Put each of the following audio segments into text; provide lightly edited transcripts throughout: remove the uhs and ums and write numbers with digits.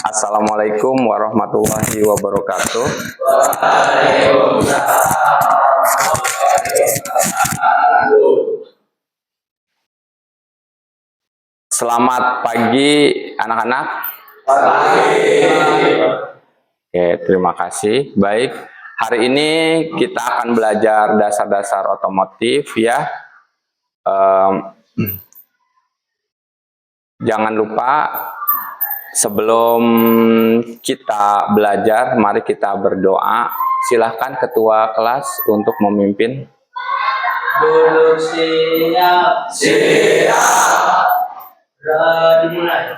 Assalamualaikum warahmatullahi wabarakatuh. Selamat pagi anak-anak. Oke, terima kasih. Baik, hari ini kita akan belajar dasar-dasar otomotif ya. Jangan lupa sebelum kita belajar, mari kita berdoa. Silahkan ketua kelas untuk memimpin. Duduk siap. Siap. Dimulai.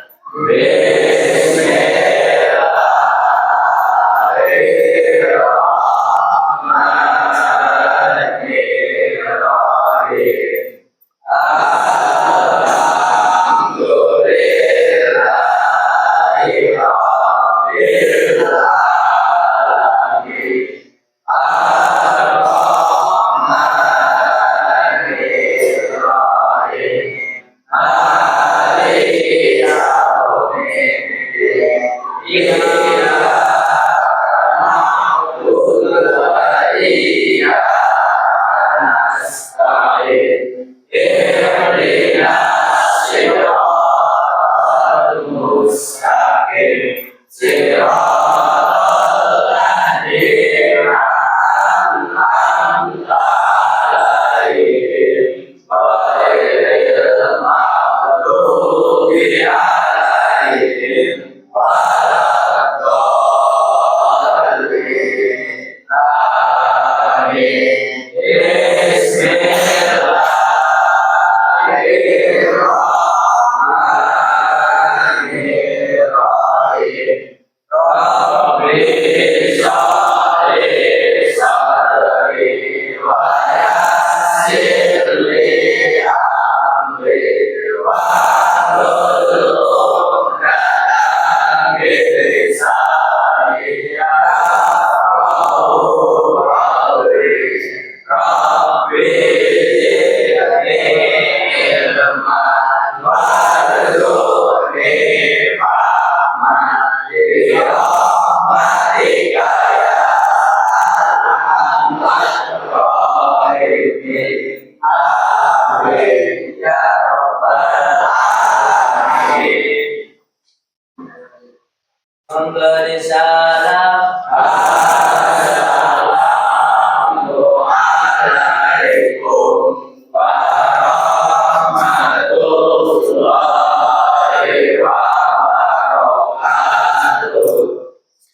Memberi salam. Assalamualaikum warahmatullahi wabarakatuh.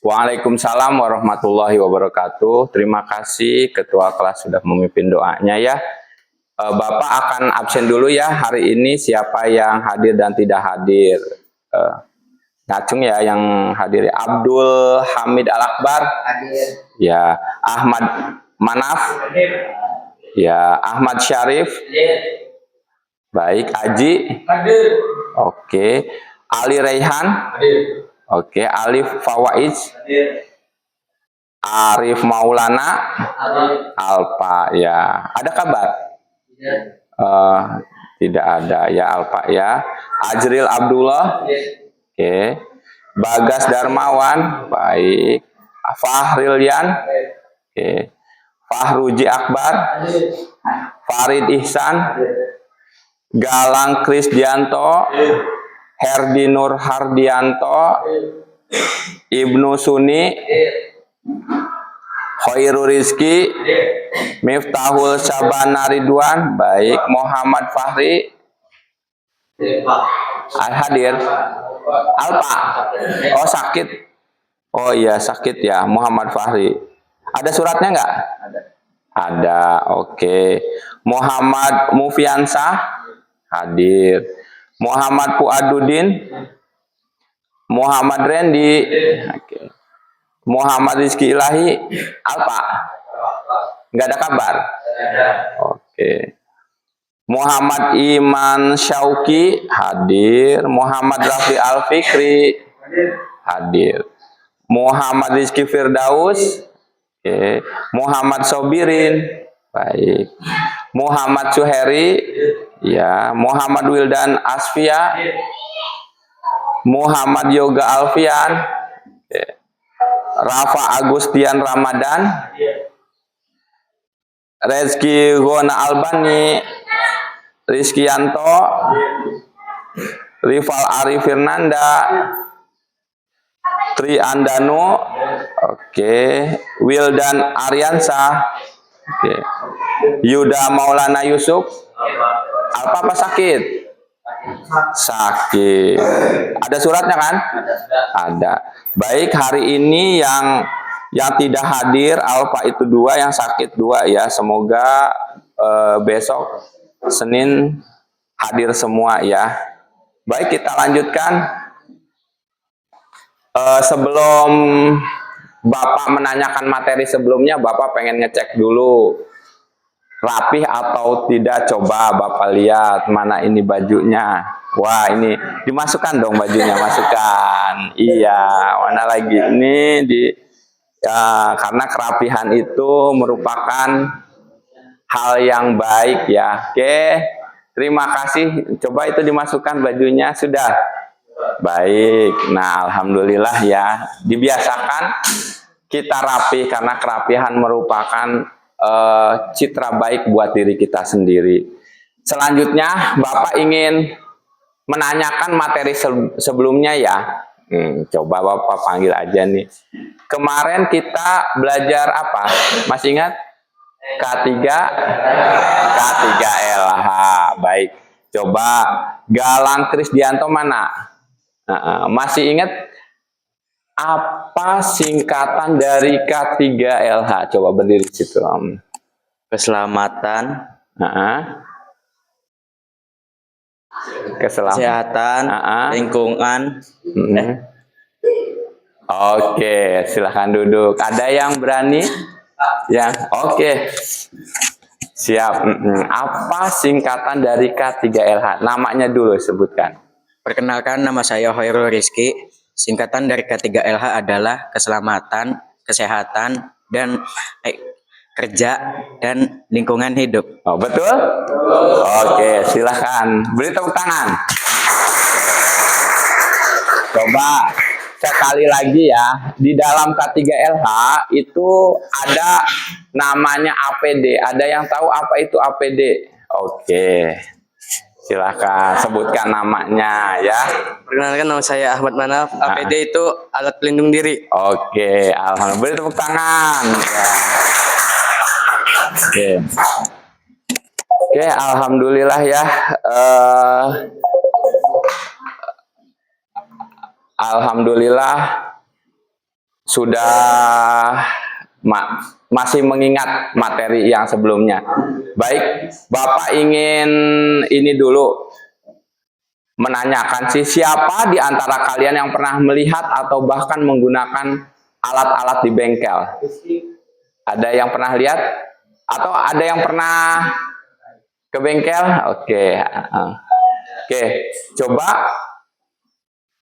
Waalaikumsalam warahmatullahi wabarakatuh. Terima kasih ketua kelas sudah memimpin doanya ya. Bapak akan absen dulu ya hari ini. Siapa yang hadir dan tidak hadir? Ngacung ya yang hadir. Abdul Hamid Al-Akbar Hadir. ya. Ahmad Manaf Hadir. ya. Ahmad Syarif Hadir. baik. Aji Hadir. oke. Ali Raihan Hadir. oke. Alif Fawaiz Hadir. Arif Maulana Hadir. Alpa ya. Ada kabar? Tidak ada ya. Alpa ya. Ajril Abdullah Hadir. oke. Bagas Darmawan baik. Fahrilian oke. Fahruji Akbar, Farid Ihsan, Galang Krisdianto, Herdi Nur Hardianto, Ibnu Suni, Khairul Rizki, Miftahul Sabana Ridwan baik. Muhammad Fahri hadir. Alpa oh sakit. Oh iya sakit ya. Muhammad Fahri ada suratnya nggak? Ada oke. Muhammad Mufiansah hadir. Muhammad Fuadudin, Muhammad Rendi oke. Muhammad Rizki Ilahi Alpa nggak ada kabar. Oke. Muhammad Iman Syauki hadir. Muhammad Rafi Al-Fikri hadir. Muhammad Rizki Firdaus oke. Muhammad Sobirin baik. Muhammad Suheri ya. Muhammad Wildan Asfia Muhammad Yoga Alfian, Rafa Agustian Ramadan, Rezky Gona Albani, Rizkyanto, Rival Ari Firnanda, Tri Andano, oke, Wildan Aryansa, oke, Yuda Maulana Yusuf. Apa sakit? Sakit. Ada suratnya kan? Ada. Baik, hari ini yang tidak hadir Alfa itu 2, yang sakit 2 ya. Semoga besok Senin hadir semua ya. Baik, kita lanjutkan. Sebelum Bapak menanyakan materi sebelumnya, Bapak pengen ngecek dulu rapih atau tidak. Coba Bapak lihat mana ini bajunya. Wah, ini dimasukkan dong bajunya, masukkan. Iya, mana lagi ini ya, karena kerapihan itu merupakan hal yang baik ya. Oke, terima kasih. Coba itu dimasukkan bajunya. Sudah baik. Nah, alhamdulillah ya, dibiasakan kita rapi karena kerapihan merupakan citra baik buat diri kita sendiri. Selanjutnya Bapak ingin menanyakan materi sebelumnya ya. Coba Bapak panggil aja nih. Kemarin kita belajar apa? Masih ingat? K3LH. Baik. Coba Galang Krisdianto mana? Masih ingat apa singkatan dari K3LH? Coba berdiri situ. Keselamatan, kesehatan, lingkungan. Oke, silahkan duduk. Ada yang berani? Ya, oke. Siap. Apa singkatan dari K3LH? Namanya dulu sebutkan. Perkenalkan, nama saya Hoirul Rizky. Singkatan dari K3LH adalah keselamatan, kesehatan, dan kerja dan lingkungan hidup. Oh, betul? Oke, silahkan. Beri tepuk tangan. Coba sekali lagi ya. Di dalam K3LH itu ada namanya APD. Ada yang tahu apa itu APD? Oke. Silahkan sebutkan namanya ya. Perkenalkan, nama saya Ahmad Manaf. APD itu alat pelindung diri. Oke, alhamdulillah. Beri tepuk tangan. Ya. Oke, alhamdulillah ya. Alhamdulillah sudah masih mengingat materi yang sebelumnya. Baik, Bapak ingin ini dulu menanyakan siapa di antara kalian yang pernah melihat atau bahkan menggunakan alat-alat di bengkel? Ada yang pernah lihat? Atau ada yang pernah ke bengkel? Oke. Coba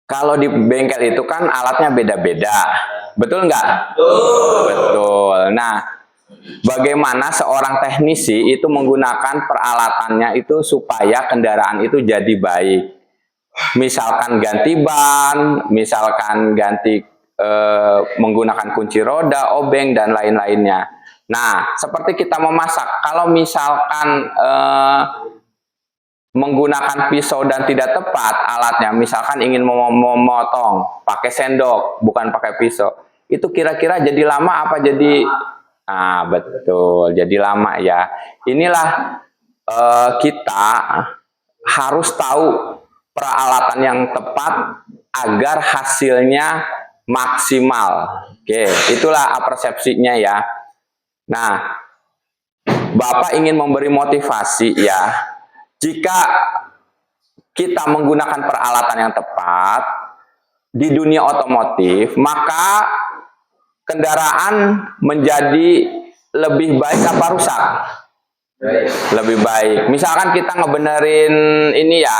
kalau di bengkel itu kan alatnya beda-beda. Betul nggak? Betul. Nah, bagaimana seorang teknisi itu menggunakan peralatannya itu supaya kendaraan itu jadi baik? Misalkan ganti ban, misalkan ganti menggunakan kunci roda, obeng, dan lain-lainnya. Nah, seperti kita memasak, kalau misalkan menggunakan pisau dan tidak tepat alatnya, misalkan ingin memotong pakai sendok bukan pakai pisau, itu kira-kira jadi lama apa jadi betul, jadi lama ya. Inilah kita harus tahu peralatan yang tepat agar hasilnya maksimal. Oke, itulah persepsinya ya. Nah, Bapak ingin memberi motivasi ya. Jika kita menggunakan peralatan yang tepat di dunia otomotif, maka kendaraan menjadi lebih baik apa rusak? Lebih baik. Misalkan kita ngebenerin ini ya,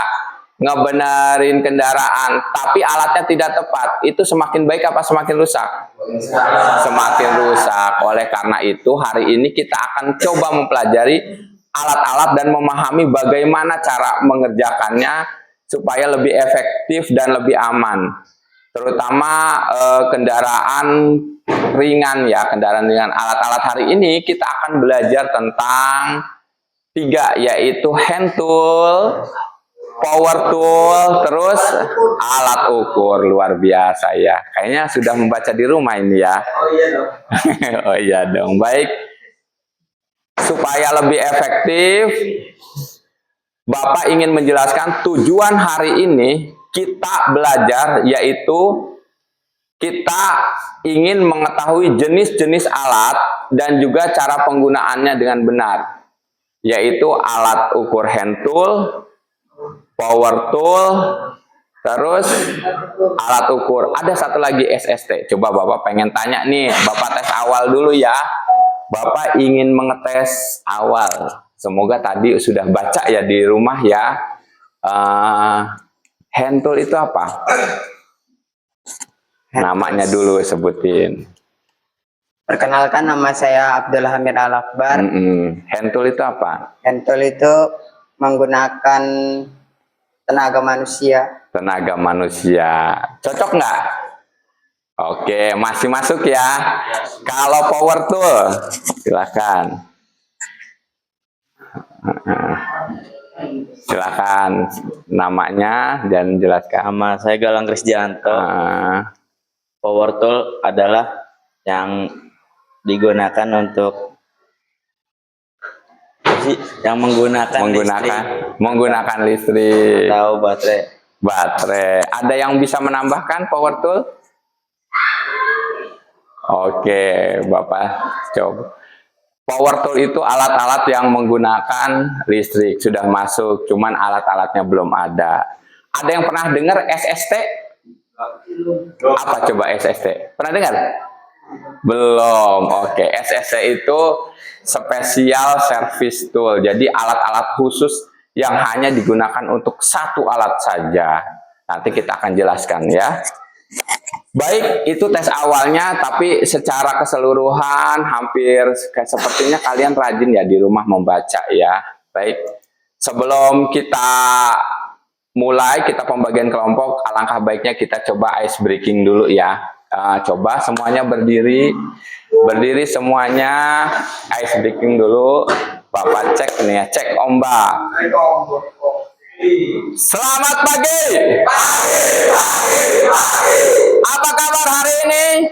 ngebenerin kendaraan, tapi alatnya tidak tepat, itu semakin baik apa semakin rusak? Semakin rusak. Oleh karena itu, hari ini kita akan coba mempelajari alat-alat dan memahami bagaimana cara mengerjakannya supaya lebih efektif dan lebih aman. Terutama kendaraan ringan ya, kendaraan ringan. Alat-alat hari ini kita akan belajar tentang 3, yaitu hand tool, power tool, terus alat ukur. Luar biasa ya. Kayaknya sudah membaca di rumah ini ya. Oh iya dong. Oh iya dong. Baik. Supaya lebih efektif, Bapak ingin menjelaskan tujuan hari ini kita belajar, yaitu kita ingin mengetahui jenis-jenis alat dan juga cara penggunaannya dengan benar, yaitu alat ukur hand tool, power tool, terus alat ukur. Ada satu lagi SST. Coba Bapak pengen tanya nih, Bapak tes awal dulu ya. Bapak ingin mengetes awal. Semoga tadi sudah baca ya di rumah ya. Hand tool itu apa? Namanya dulu sebutin. Perkenalkan, nama saya Abdul Hamid Al-Akbar. Hand tool itu apa? Hand tool itu menggunakan tenaga manusia. Tenaga manusia. Cocok nggak? Oke, masih masuk ya. Kalau power tool, silakan. Silakan namanya dan jelaskan. Nama saya Galang Krisdianto. Power tool adalah yang digunakan untuk yang menggunakan listrik atau atau baterai. Ada yang bisa menambahkan power tool? Oke, Bapak coba. Power tool itu alat-alat yang menggunakan listrik. Sudah masuk, cuman alat-alatnya belum ada. Ada yang pernah dengar SST? Apa coba SST? Pernah dengar? Belum. Oke, SST itu Special Service Tool. Jadi alat-alat khusus yang hanya digunakan untuk satu alat saja. Nanti kita akan jelaskan ya. Baik, itu tes awalnya, tapi secara keseluruhan hampir sepertinya kalian rajin ya di rumah membaca ya. Baik, sebelum kita mulai, kita pembagian kelompok, alangkah baiknya kita coba ice breaking dulu ya. Coba semuanya berdiri semuanya, ice breaking dulu. Bapak cek nih ya, cek ombak. Selamat pagi. Apa kabar hari ini?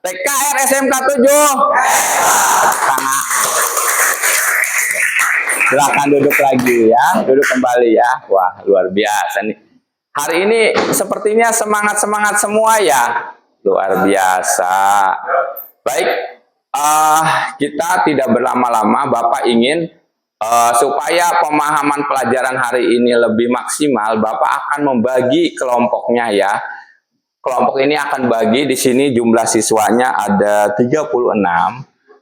TKR SMK 7. Silakan duduk lagi ya, duduk kembali ya. Wah, luar biasa nih. Hari ini sepertinya semangat-semangat semua ya. Luar biasa. Baik, kita tidak berlama-lama. Bapak ingin supaya pemahaman pelajaran hari ini lebih maksimal, Bapak akan membagi kelompoknya ya. Kelompok ini akan bagi, di sini jumlah siswanya ada 36.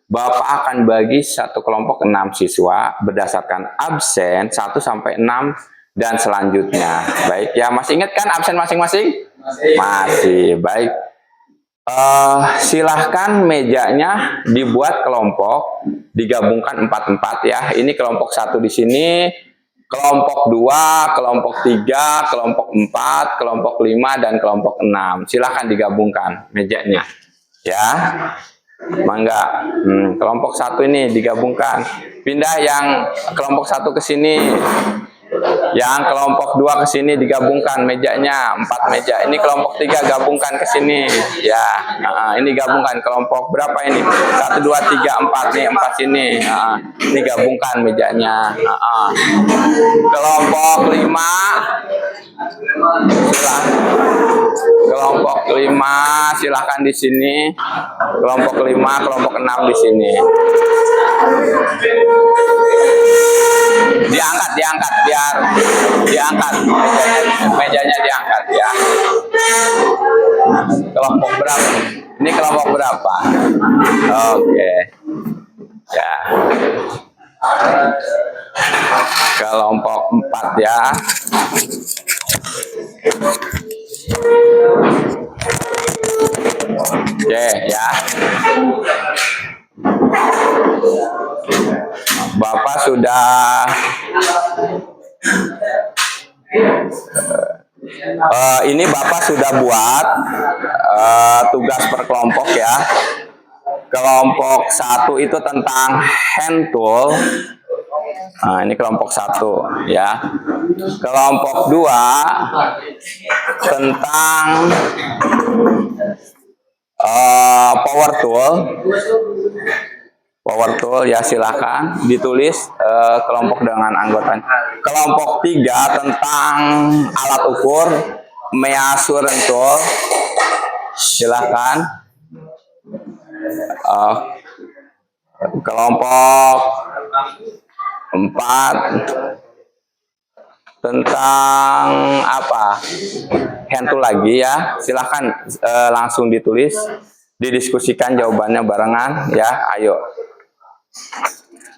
Bapak akan bagi satu kelompok 6 siswa berdasarkan absen 1 sampai 6 dan selanjutnya. Baik ya, masih ingat kan absen masing-masing? Masih. Baik. Silahkan mejanya dibuat kelompok, digabungkan 4-4 ya. Ini kelompok 1 di sini, kelompok 2, kelompok 3, kelompok 4, kelompok 5 dan kelompok 6. Silahkan digabungkan mejanya ya. Mangga. Kelompok 1 ini digabungkan. Pindah yang kelompok 1 ke sini. Yang kelompok 2 ke sini digabungkan mejanya, 4 meja. Ini kelompok 3 gabungkan ke sini. Ya. Ini gabungkan kelompok berapa ini? 1 2 3 4 nih, 4 sini. Ini gabungkan mejanya. Kelompok 5 kelompok 5 silahkan di sini. Kelompok 5, kelompok 6 di sini. Diangkat biar diangkat mejanya diangkat ya. Kelompok berapa? Ini kelompok berapa? Oke. Ya. Kelompok 4 ya. Oke ya. Bapak sudah Ini Bapak sudah buat tugas per kelompok ya. Kelompok 1 itu tentang hand tool. Nah, ini kelompok 1 ya. Kelompok 2 tentang power tool. Power tool ya, silakan ditulis kelompok dengan anggota. Kelompok 3 tentang alat ukur, measuring tool. Silakan. Kelompok 4 tentang apa? Hand tool lagi ya. Silahkan langsung ditulis, didiskusikan jawabannya barengan ya. Ayo.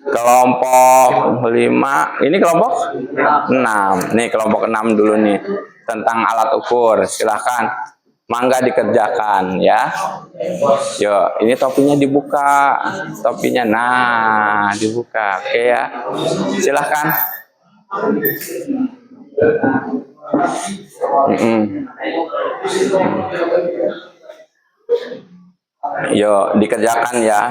Kelompok 5, ini kelompok 6. Nih kelompok 6 dulu nih, tentang alat ukur. Silahkan, mangga dikerjakan ya. Yuk, ini topinya dibuka. Topinya, nah dibuka. Oke ya. Silahkan. Yuk, dikerjakan ya.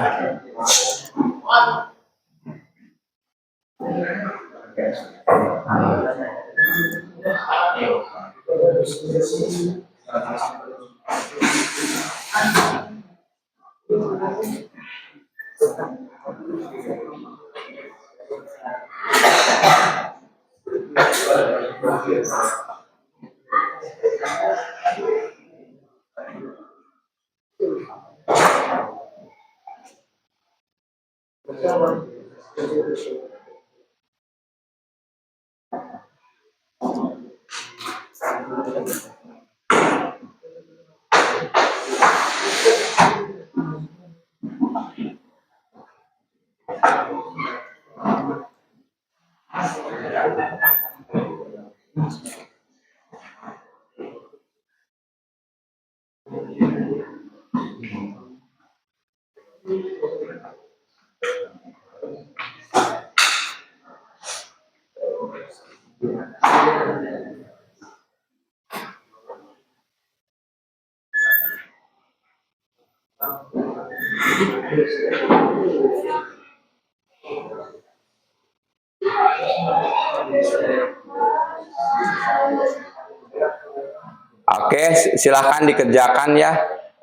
Oke, silahkan dikerjakan ya.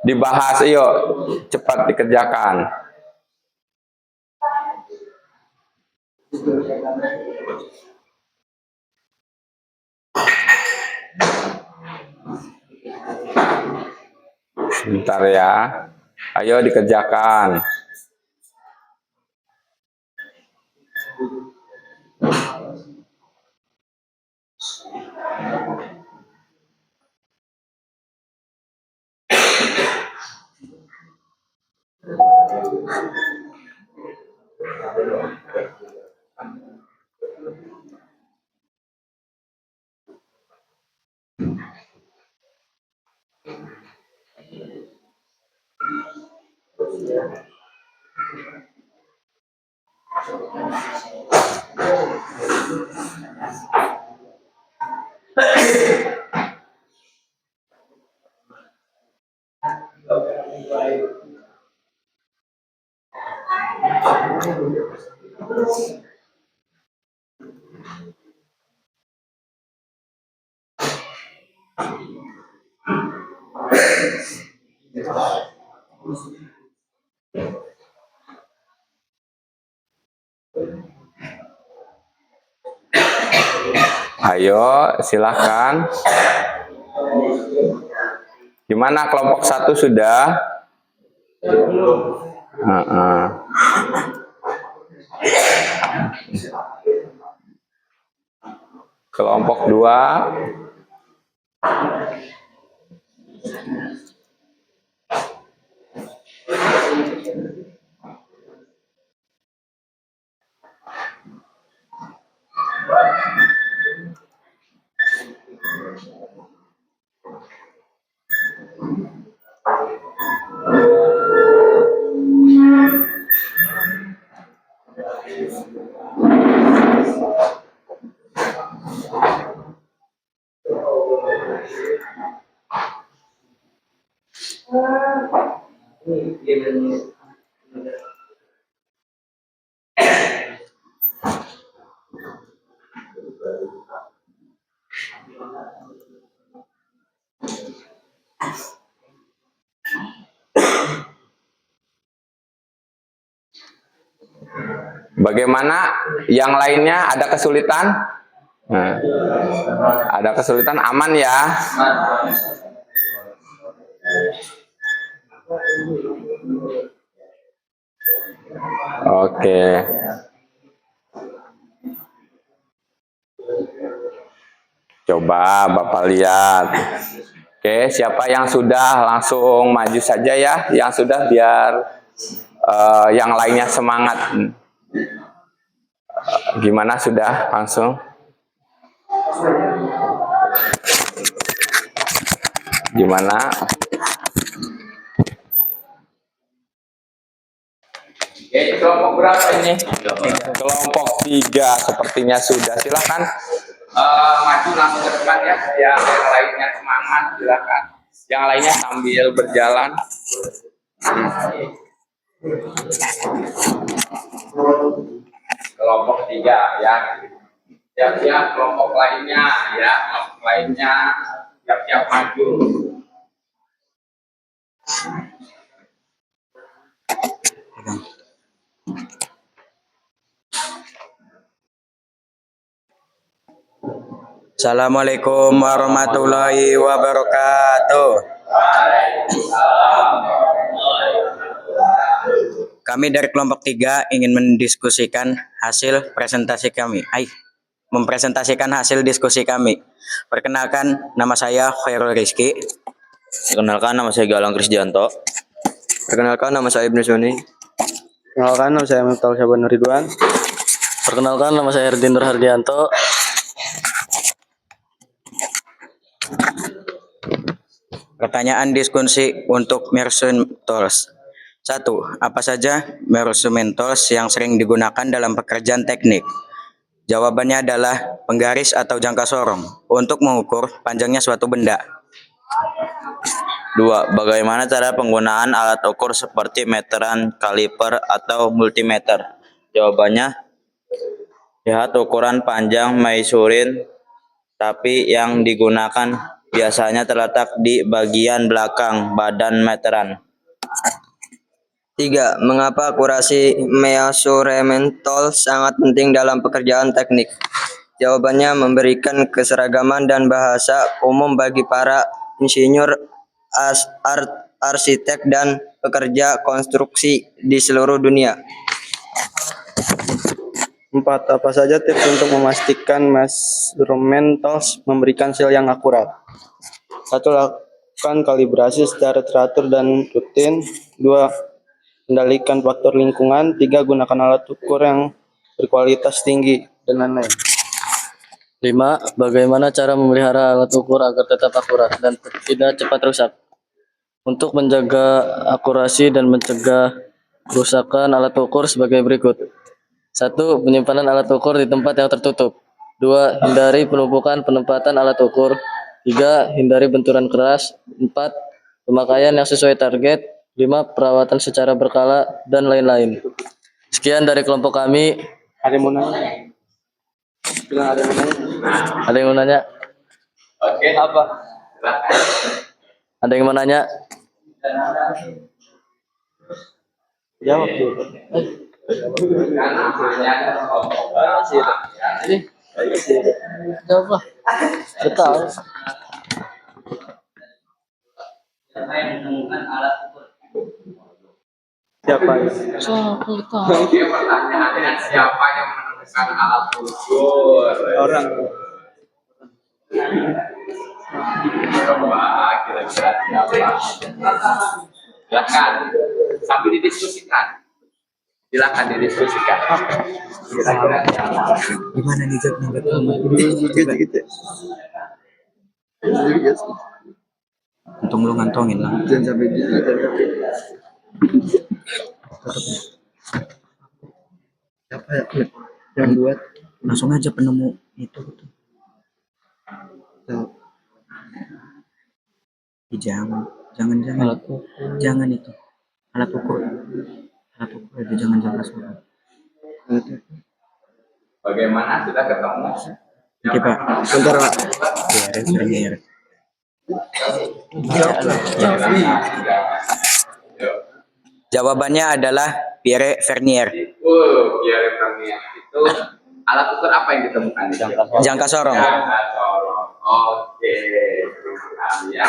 Dibahas, yuk cepat dikerjakan. Sebentar ya. Ayo dikerjakan. Ayo, silakan. Gimana kelompok 1 sudah? Kelompok 2. Bagaimana yang lainnya, ada kesulitan? Nah, ada kesulitan, aman ya? Oke. Coba Bapak lihat. Oke, siapa yang sudah langsung maju saja ya. Yang sudah biar yang lainnya semangat. Gimana sudah langsung? Gimana? Oke, kelompok berapa ini? Kelompok 3 sepertinya sudah. Silakan maju langsung ke depan ya. Yang lainnya semangat, silakan. Yang lainnya sambil berjalan. Kelompok 3 ya. Siap-siap kelompok lainnya ya. Kelompok lainnya siap-siap maju. Assalamualaikum warahmatullahi wabarakatuh. Kami dari kelompok 3 ingin mendiskusikan hasil presentasi kami. Mempresentasikan hasil diskusi kami. Perkenalkan, nama saya Khairul Rizky. Perkenalkan, nama saya Galang Krisdianto. Perkenalkan, nama saya Ibnu Suni. Perkenalkan, nama saya Miftahul Syaban Ridwan. Perkenalkan, nama saya Herdin Nur Hardianto. Pertanyaan diskusi untuk measurement tools. 1. Apa saja measurement tools yang sering digunakan dalam pekerjaan teknik? Jawabannya adalah penggaris atau jangka sorong untuk mengukur panjangnya suatu benda. 2. Bagaimana cara penggunaan alat ukur seperti meteran, kaliper, atau multimeter? Jawabannya, lihat ukuran panjang measuring, tapi yang digunakan biasanya terletak di bagian belakang badan meteran. 3. Mengapa akurasi measurement tool sangat penting dalam pekerjaan teknik? Jawabannya memberikan keseragaman dan bahasa umum bagi para insinyur, arsitek, dan pekerja konstruksi di seluruh dunia. 4. Apa saja tips untuk memastikan measurement tools memberikan hasil yang akurat? 1. Lakukan kalibrasi secara teratur dan rutin. 2. Kendalikan faktor lingkungan. 3. Gunakan alat ukur yang berkualitas tinggi, dan lain-lain. 5. Bagaimana cara memelihara alat ukur agar tetap akurat dan tidak cepat rusak? Untuk menjaga akurasi dan mencegah kerusakan alat ukur sebagai berikut. 1. Penyimpanan alat ukur di tempat yang tertutup. 2. Hindari penumpukan penempatan alat ukur. 3. Hindari benturan keras. 4. Pemakaian yang sesuai target. 5. Perawatan secara berkala, dan lain-lain. Sekian dari kelompok kami. Ada yang mau nanya? Bilang ada yang mau nanya. Ada yang mau nanya? Oke, Apa? silakan. Ada yang mau nanya? Jawab tuh. Karena hanya ada kelompok ya. Jawab lah. Betul. Siapa? Oke, pertanyaannya siapa yang menemukan alat ukur? Orang. Coba kira-kira siapa? Silakan, sambil didiskusikan. Silakan didiskusikan. Kira-kira siapa? Gimana nih jawabnya? Gitu. Untung lu ngantongin lah. Jangan sampai gitu. Siapa ya yang buat? Langsung aja penemu itu. Tahu. Jangan, jangan Alat ukur. jangan itu alat ukur itu jangan jangka surat. Bagaimana? Sudah ketemu? Oke Pak, Bentar Pak. Premier. Jawabannya adalah Pierre Vernier. Biar kami itu alat ukur apa yang ditemukan? Jangka sorong. Jangka sorong. Oke, terima kasih ya.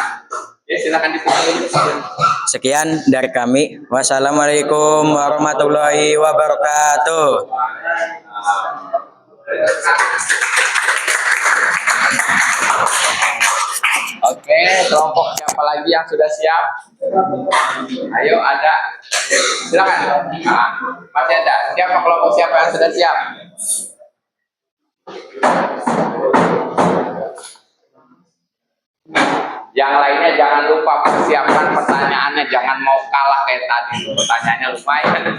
Ya silakan ditutup. Sekian dari kami. Wassalamualaikum warahmatullahi wabarakatuh. Oke, kelompok siapa lagi yang sudah siap? Ayo, ada. Silakan. Nah, masih ada. Siapa kelompok siapa yang sudah siap? Yang lainnya jangan lupa persiapkan pertanyaannya, jangan mau kalah kayak tadi. Pertanyaannya lumayan.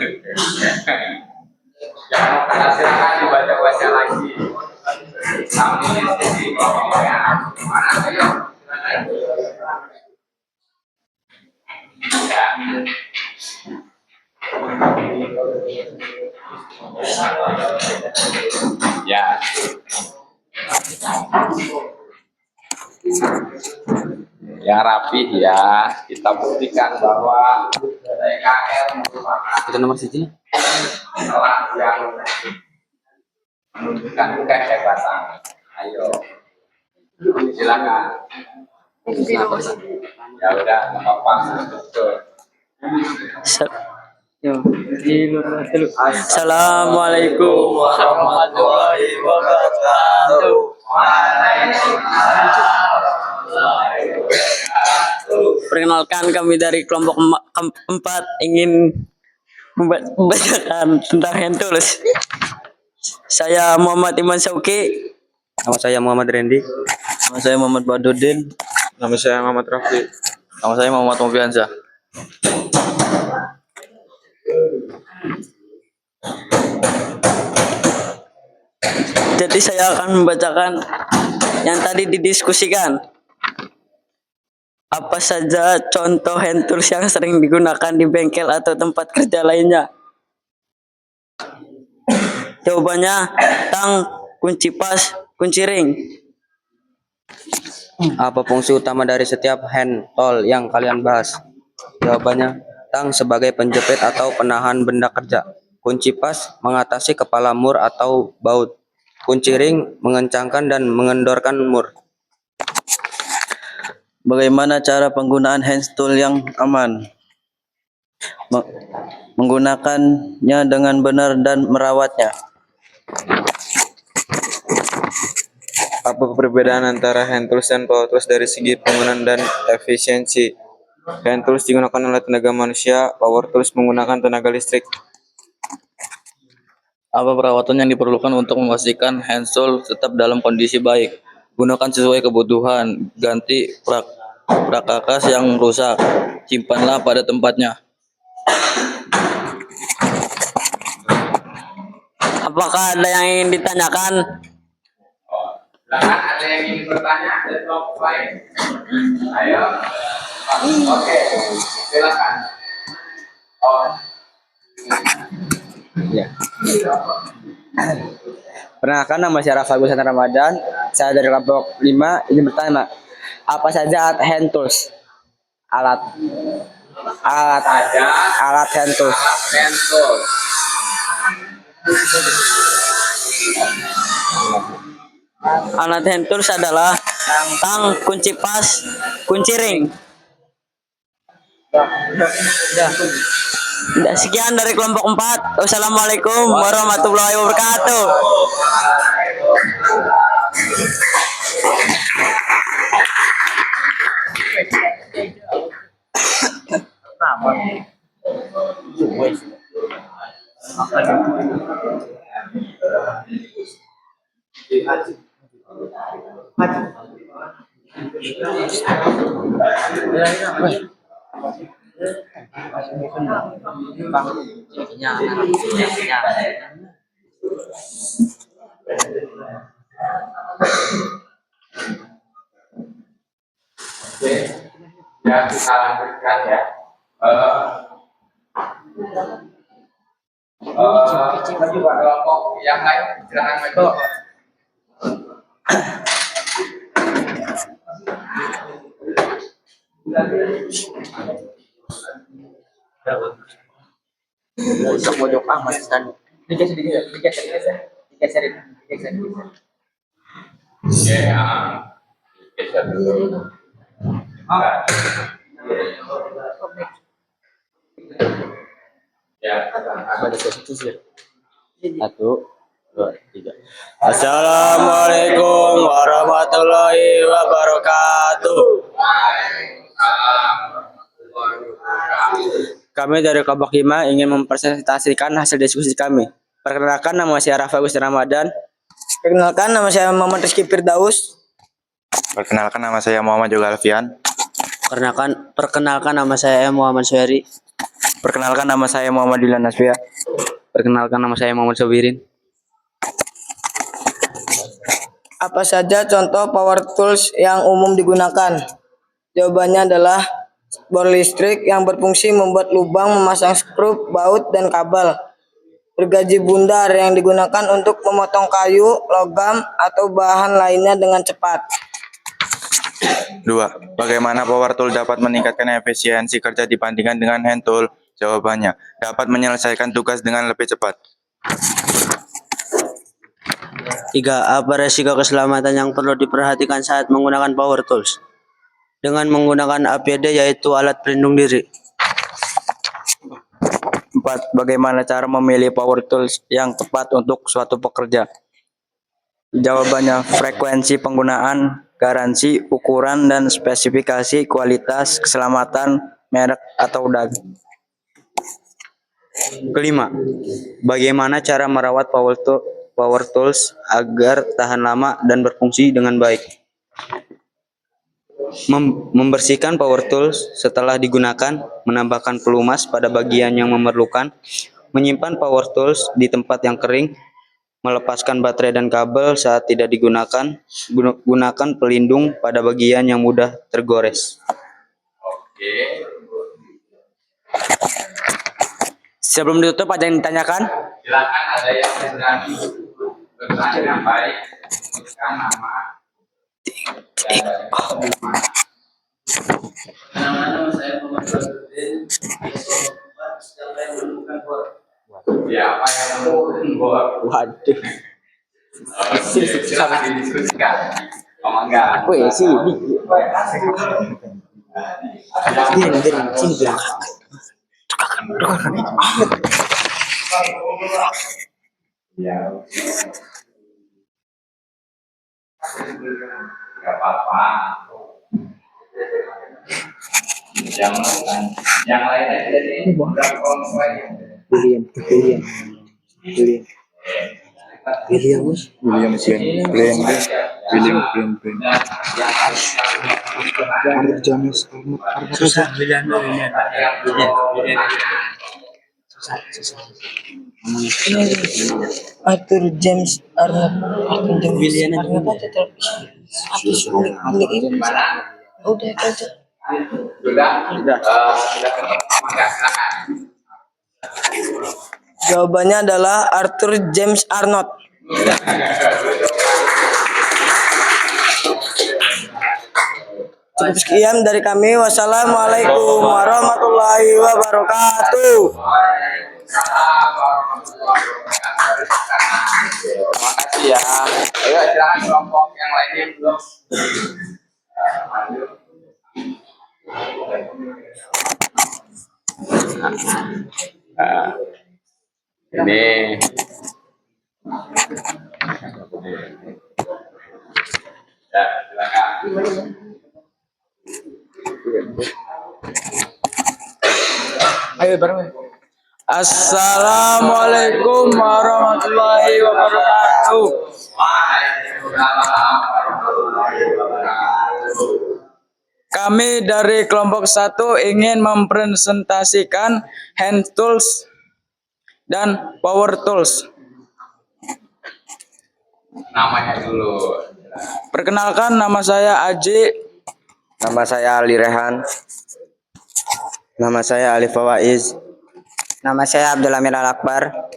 Jangan mau kalah, silakan dibaca-baca lagi. Sambil di sini kelompoknya. Mana ayo? Ya. Yang rapi ya, kita buktikan bahwa TKL merupakan Itu nomor siji. kelas yang menunjukkan kehebatan. Ayo, silakan. Ya udah, nggak apa-apa. Betul. Assalamualaikum warahmatullahi wabarakatuh. Perkenalkan, kami dari kelompok 4 ingin membacakan tentang hand tools. Saya Muhammad Iman Sauki. Nama saya Muhammad Randy. Nama saya Muhammad Badudin. Nama saya Muhammad Rafi. Nama saya Muhammad Mobiansyah. Jadi saya akan membacakan yang tadi didiskusikan. Apa saja contoh hand tools yang sering digunakan di bengkel atau tempat kerja lainnya? Jawabannya tang, kunci pas, kunci ring. Apa fungsi utama dari setiap hand tool yang kalian bahas? Jawabannya, tang sebagai penjepit atau penahan benda kerja. Kunci pas mengatasi kepala mur atau baut. Kunci ring mengencangkan dan mengendorkan mur. Bagaimana cara penggunaan hand tool yang aman? Menggunakannya dengan benar dan merawatnya. Apa perbedaan antara hand tools dan power tools dari segi penggunaan dan efisiensi? Hand tools digunakan oleh tenaga manusia, power tools menggunakan tenaga listrik. Apa perawatan yang diperlukan untuk memastikan hand tool tetap dalam kondisi baik? Gunakan sesuai kebutuhan. Ganti perkakas yang rusak. Simpanlah pada tempatnya. Apakah ada yang ingin ditanyakan? Silakan, ada yang ingin bertanya dari kelompok lain? Ayo. Oke, silakan. Oh. Ya. Perkenalkan, nama saya Rafa Gusan Ramadan. Saya dari kelompok 5. Ini bertanya, apa saja hand tools? Alat hand tools. Hand tools. Alat hand tools adalah tang, kunci pas, kunci ring. Sekian dari kelompok 4. Wassalamualaikum warahmatullahi wabarakatuh. Ya, kita lanjutkan ya. Kelompok yang lain silakan maju. Pojok amat kan. Digeser. Oke, geser dulu. Ya, Satu, dua, tiga. Assalamualaikum warahmatullahi wabarakatuh. Kami dari kelompok 5 ingin mempresentasikan hasil diskusi kami. Perkenalkan, nama saya Rafa Gusti Ramadan. Perkenalkan, nama saya Muhammad Rizky Firdaus. Perkenalkan, nama saya Muhammad Juga Alfian. Perkenalkan nama saya Muhammad Syari. Perkenalkan, nama saya Muhammad Dilan Nasfia. Perkenalkan, nama saya Muhammad Sobirin. Apa saja contoh power tools yang umum digunakan? Jawabannya adalah bor listrik yang berfungsi membuat lubang, memasang skrup, baut, dan kabel. Gergaji bundar yang digunakan untuk memotong kayu, logam, atau bahan lainnya dengan cepat. 2. Bagaimana power tool dapat meningkatkan efisiensi kerja dibandingkan dengan hand tool? Jawabannya, dapat menyelesaikan tugas dengan lebih cepat. 3. Apa resiko keselamatan yang perlu diperhatikan saat menggunakan power tools? Dengan menggunakan APD, yaitu alat pelindung diri. 4. Bagaimana cara memilih power tools yang tepat untuk suatu pekerja? Jawabannya, frekuensi penggunaan, garansi, ukuran, dan spesifikasi, kualitas, keselamatan, merek, atau dag. 5. Bagaimana cara merawat power tools agar tahan lama dan berfungsi dengan baik? Membersihkan power tools setelah digunakan, menambahkan pelumas pada bagian yang memerlukan, menyimpan power tools di tempat yang kering, melepaskan baterai dan kabel saat tidak digunakan, gunakan pelindung pada bagian yang mudah tergores. Oke, Sebelum ditutup, ada yang ditanyakan? silakan ada yang berani bertanya yang baik, sebutkan nama. Nama saya Muhammad Badrudin. Ya, apa yang kamu buat? Waduh. Silakan didiskusikan. Oh enggak. Wih, sini. Ya. Gak apa-apa. Yang lainnya jadi berapa kelompok lagi? Arthur James Arnold. William Arnold aja terpisah. Udah aja. Sudah. Maka silakan. Jawabannya adalah Arthur James Arnold. Cukup sekian dari kami. Wassalamualaikum warahmatullahi wabarakatuh. Terima kasih ya. Ayo silakan kelompok yang lainnya belum. Lanjut. Ini ya silakan. Ayo bareng. Assalamualaikum warahmatullahi wabarakatuh. Waalaikumsalam warahmatullahi wabarakatuh. Kami dari kelompok 1 ingin mempresentasikan hand tools dan power tools. Namanya dulu. Perkenalkan, nama saya Aji. Nama saya Ali Rehan. Nama saya Alif Fawaiz. Nama saya Abdul Amir Al Akbar.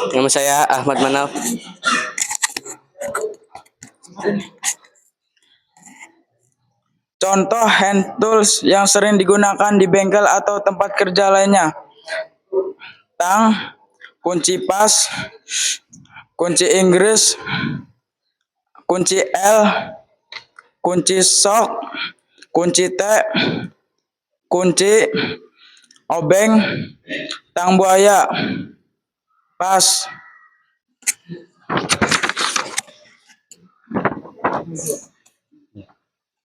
Nama saya Ahmad Manaf. Contoh hand tools yang sering digunakan di bengkel atau tempat kerja lainnya. Tang, kunci pas, kunci Inggris, kunci L, kunci sok, kunci T, kunci, obeng, tang buaya, pas.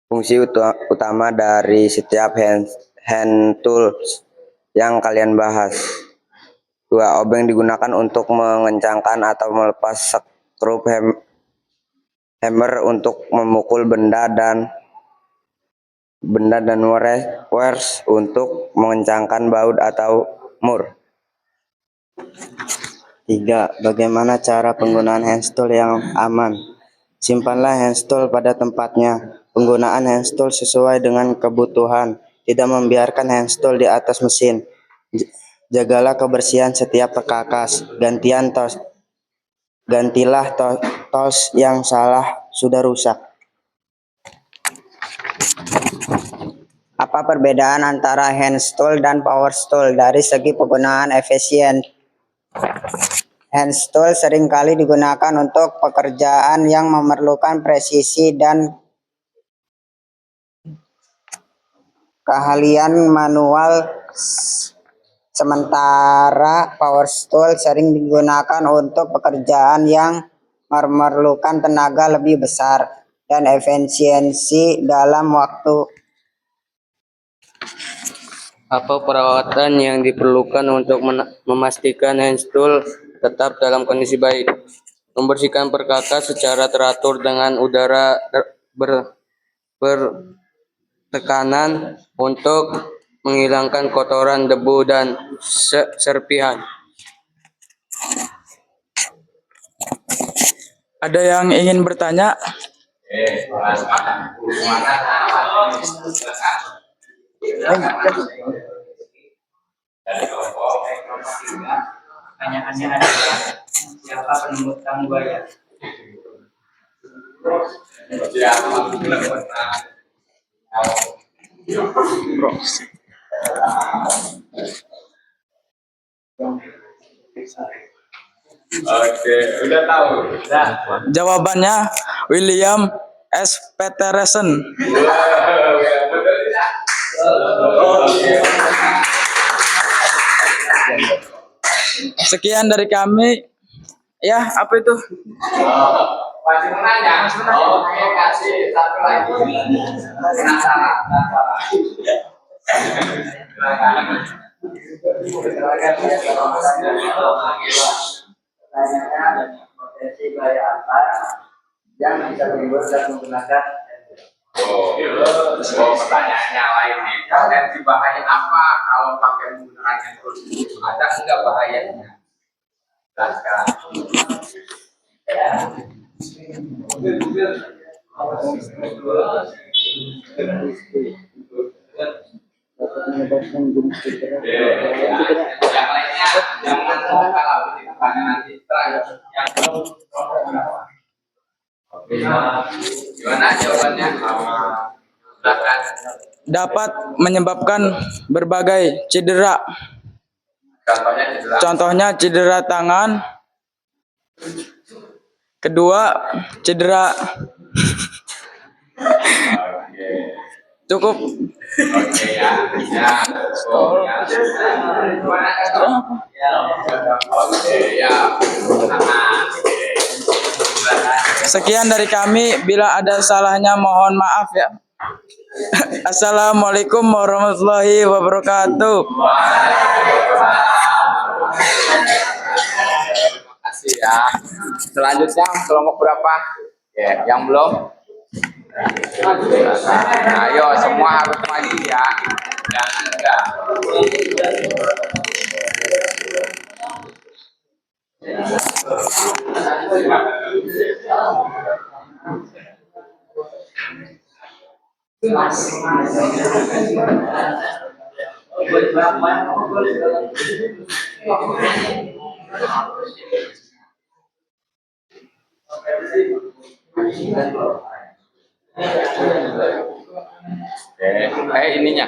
Fungsi utama dari setiap hand tools yang kalian bahas. 2. Obeng digunakan untuk mengencangkan atau melepas skrup. Hammer untuk memukul benda dan wires untuk mengencangkan baut atau mur. 3. Bagaimana cara penggunaan hand tool yang aman? Simpanlah hand tool pada tempatnya. Penggunaan hand tool sesuai dengan kebutuhan. Tidak membiarkan hand tool di atas mesin. Jagalah kebersihan setiap perkakas. Gantilah tools yang sudah rusak. Apa perbedaan antara hand tool dan power tool dari segi penggunaan efisien? Hand tool seringkali digunakan untuk pekerjaan yang memerlukan presisi dan keahlian manual, sementara power tool sering digunakan untuk pekerjaan yang memerlukan tenaga lebih besar dan efisiensi dalam waktu. Apa perawatan yang diperlukan untuk memastikan hand tool tetap dalam kondisi baik? Membersihkan perkakas secara teratur dengan udara bertekanan untuk menghilangkan kotoran, debu, dan serpihan. Ada yang ingin bertanya? Pertanyaannya adalah siapa penembus tang buaya? Oke, udah tahu. Jawabannya William S. Peterson. Sekian dari kami. Ya, apa itu? Masih menanya? Oke, kasih satu lagi. Pertanyaannya potensi bahaya apa yang bisa menimbulkan menggunakan Pertanyaannya lain nih. Potensi bahaya apa kalau pakai menggunakan handphone? Ada enggak bahayanya? Jelaskan. Yang lainnya jangan lupa kalau ditanya nanti terakhir. Yang belum gimana jawabannya? Silakan. Dapat menyebabkan berbagai cedera. Contohnya cedera tangan. Kedua, cedera. Cukup. Oke ya. Gimana Oke ya. Sekian dari kami. Bila ada salahnya mohon maaf ya. Assalamualaikum warahmatullahi wabarakatuh. Terima kasih ya. Selanjutnya kelompok berapa? Ya, yang belum? Ayo semua harus maju ya. Jangan enggak. Ininya.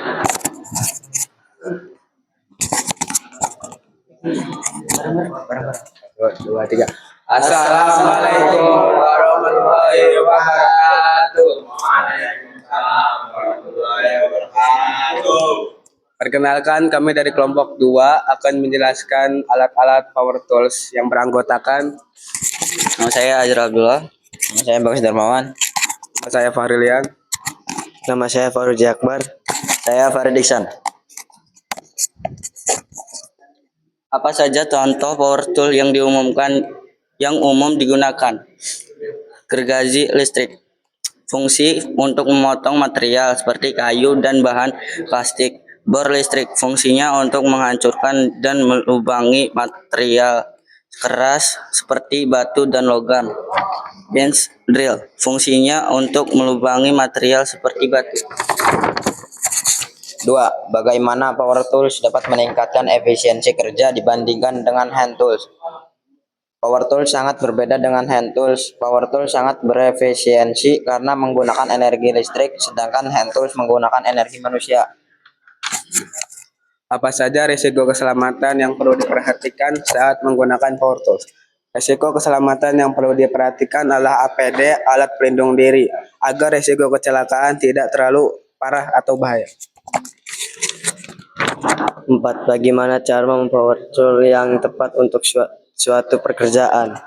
Dua, tiga. Assalamualaikum warahmatullahi wabarakatuh. Perkenalkan, kami dari kelompok 2 akan menjelaskan alat-alat power tools yang beranggotakan Nama saya Azra Abdullah. Nama saya Bagus Darmawan. nama saya Fahrilian. Nama saya Faruji Akbar. Saya Farid Iksan. Apa saja contoh power tool yang umum digunakan? Gergaji listrik. Fungsi untuk memotong material seperti kayu dan bahan plastik. Bor listrik. Fungsinya untuk menghancurkan dan melubangi material keras seperti batu dan logam. Bench drill. Fungsinya untuk melubangi material seperti batu. 2. Bagaimana power tools dapat meningkatkan efisiensi kerja dibandingkan dengan hand tools? Power tools sangat berbeda dengan hand tools. Power tools sangat berefisiensi karena menggunakan energi listrik, sedangkan hand tools menggunakan energi manusia. Apa saja risiko keselamatan yang perlu diperhatikan saat menggunakan power tools? Risiko keselamatan yang perlu diperhatikan adalah APD, alat pelindung diri, agar risiko kecelakaan tidak terlalu parah atau bahaya. 4. Bagaimana cara mempower tool yang tepat untuk suatu pekerjaan?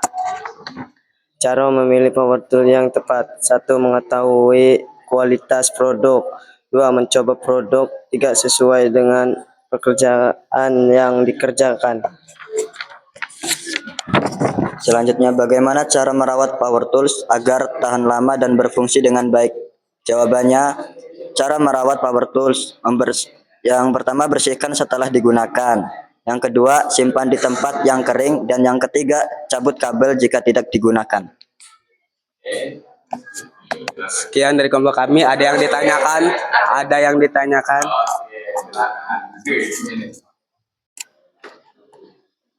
Cara memilih power tool yang tepat. 1. Mengetahui kualitas produk. 2. Mencoba produk. 3. Sesuai dengan pekerjaan yang dikerjakan. Selanjutnya, bagaimana cara merawat power tools agar tahan lama dan berfungsi dengan baik? Jawabannya, cara merawat power tools yang pertama, bersihkan setelah digunakan. Yang kedua, simpan di tempat yang kering. Dan yang ketiga, cabut kabel jika tidak digunakan. Sekian dari kelompok kami. Ada yang ditanyakan? Ada yang ditanyakan?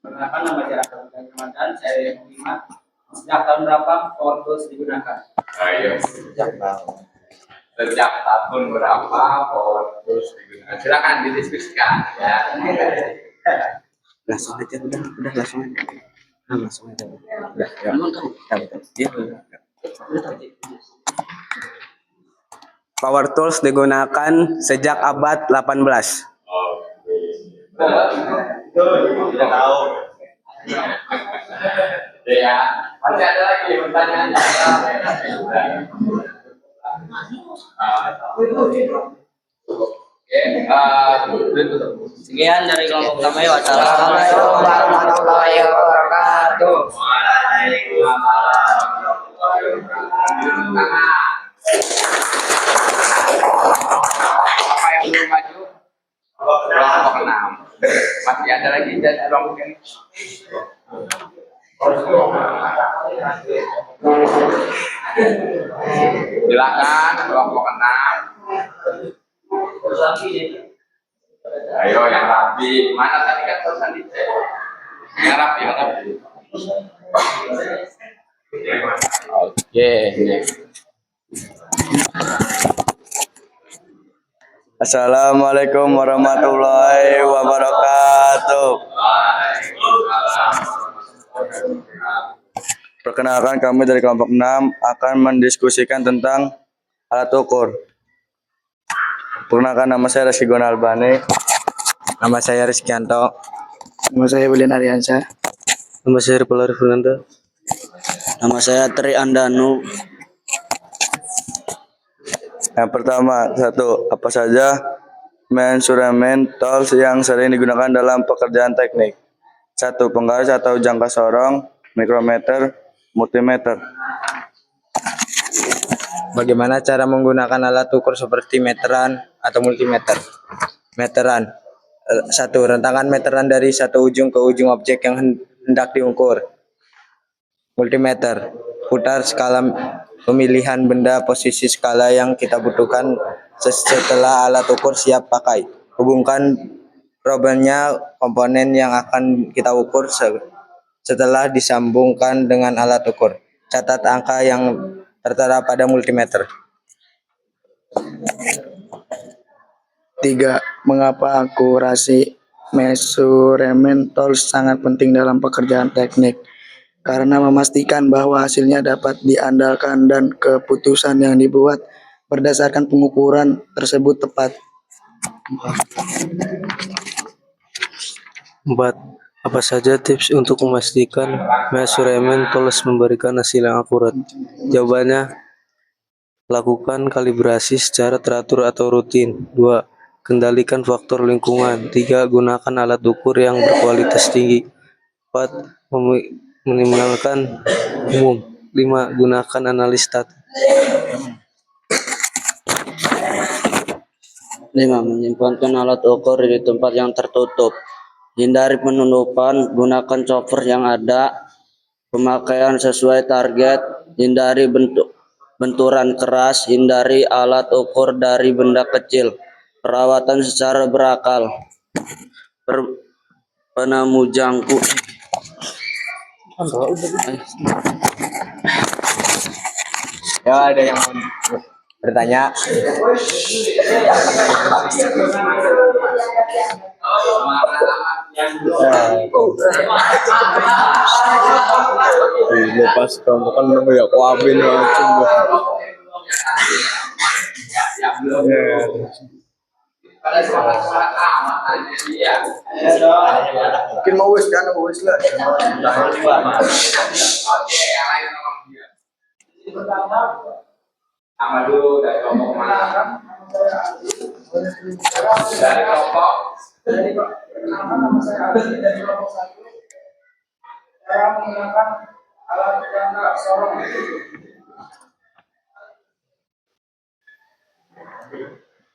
Perkenalkan, nama saya Ramadan, saya Muhammad. Sejak tahun berapa power tools digunakan? Ayo. Sejak tahun berapa power tools digunakan? Silakan didiskusikan ya. Langsung aja, udah langsung aja. Langsung aja. Udah, ya. Power tools digunakan sejak abad 18. Tidak tahu. Ya, masih ada lagi pertanyaan. Sekian dari kelompok kami. Assalamualaikum warahmatullahi wabarakatuh. Apa yang belum maju? Kelompok 6. Masih ada lagi dan kelompok ini. Silakan kelompok 6. Ayo yang rapi. Mana tadi kan tulisan di yang rapi, yang rapi. Oke, Assalamualaikum warahmatullahi wabarakatuh. Perkenalkan, kami dari kelompok 6 akan mendiskusikan tentang alat ukur. Perkenalkan, nama saya Rizky Gonalbani. Nama saya Rizkyanto. Nama saya William Ariansyah. Nama saya Ripulari Fulanda. Nama saya Tri Andanu. Yang pertama, 1. Apa saja measurement tools yang sering digunakan dalam pekerjaan teknik? 1. Penggaris atau jangka sorong, mikrometer, multimeter. Bagaimana cara menggunakan alat ukur seperti meteran atau multimeter? Meteran. 1. Rentangkan meteran dari satu ujung ke ujung objek yang hendak diukur. Multimeter. Putar skala pemilihan benda posisi skala yang kita butuhkan setelah alat ukur siap pakai. Hubungkan Problemnya komponen yang akan kita ukur setelah disambungkan dengan alat ukur. Catat angka yang tertera pada multimeter. 3. Mengapa akurasi measurement tools sangat penting dalam pekerjaan teknik? Karena memastikan bahwa hasilnya dapat diandalkan dan keputusan yang dibuat berdasarkan pengukuran tersebut tepat. 4. Apa saja tips untuk memastikan measurement tools memberikan hasil yang akurat? Jawabannya, lakukan kalibrasi secara teratur atau rutin. 2. Kendalikan faktor lingkungan. 3. Gunakan alat ukur yang berkualitas tinggi. 4. Minimalkan umum. 5. Gunakan analis data. 5. Menyimpankan alat ukur di tempat yang tertutup. Hindari penundupan, gunakan chopper yang ada. Pemakaian sesuai target, hindari benturan keras, hindari alat ukur dari benda kecil. Perawatan secara berakal. Penemu jangkuk. Ya, ada yang mau bertanya? Lepas kamu kan ya kuabin macam. Mungkin mau wis kan mau wis lah. Sama dulu dari kelompok mana? Dari kelompok. Cara menggunakan alat jangka sorong.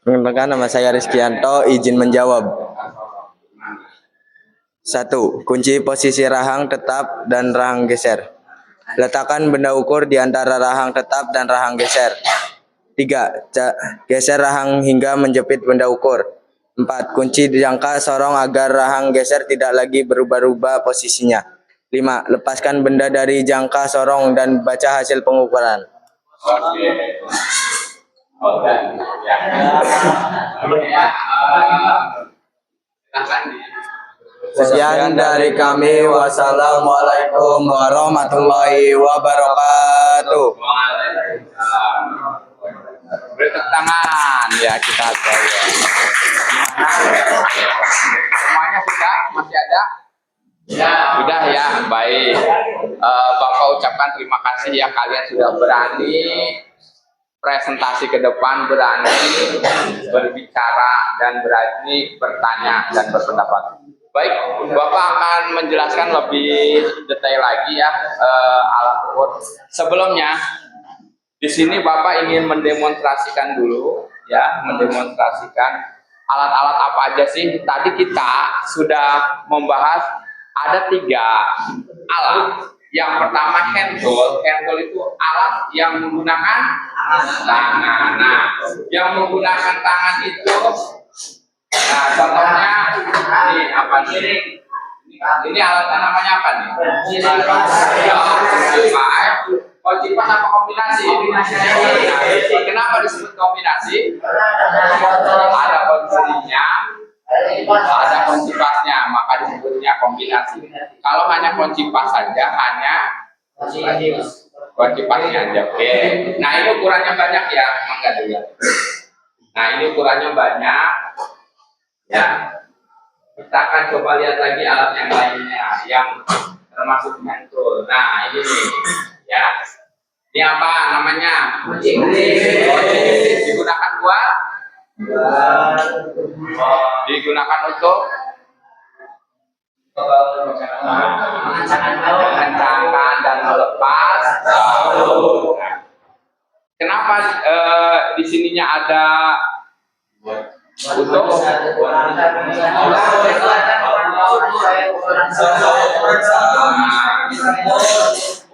Perkenalkan, nama saya Rizkyanto, izin menjawab. 1. Kunci posisi rahang tetap dan rahang geser. Letakkan benda ukur di antara rahang tetap dan rahang geser. 3. Geser rahang hingga menjepit benda ukur. 4. Kunci jangka sorong agar rahang geser tidak lagi berubah-ubah posisinya. 5. Lepaskan benda dari jangka sorong dan baca hasil pengukuran. Sekian dari kami. Wassalamualaikum warahmatullahi wabarakatuh. Beri tangan ya kita tahu. Semuanya sudah? Masih ada? Ya. Sudah ya, baik. Bapak ucapkan terima kasih ya, kalian sudah berani presentasi ke depan, berani berbicara dan berani bertanya dan berpendapat. Baik, Bapak akan menjelaskan lebih detail lagi ya alat ukur. Sebelumnya, di sini Bapak ingin mendemonstrasikan dulu ya, mendemonstrasikan alat-alat apa aja sih. Tadi kita sudah membahas ada 3 alat. Yang pertama hand tool. Hand tool itu alat yang menggunakan tangan. Nah, yang menggunakan tangan itu, nah contohnya ini apa nih? Ini alatnya namanya apa nih? Koncipas apa kombinasi? Nah, kenapa disebut kombinasi? Ada kuncinya, ada koncipasnya, maka disebutnya kombinasi. Kalau hanya koncipas saja, hanya koncipasnya aja. Oke. Nah, ini ukurannya banyak ya, mangga dulu. Nah, ini ukurannya banyak. Ya. Kita akan coba lihat lagi alat yang lainnya yang termasuk hand tool. Nah, ini nih, ya. Ini apa namanya? Kunci. Digunakan buat? Digunakan untuk mengencangkan dan melepas. Kenapa di sininya ada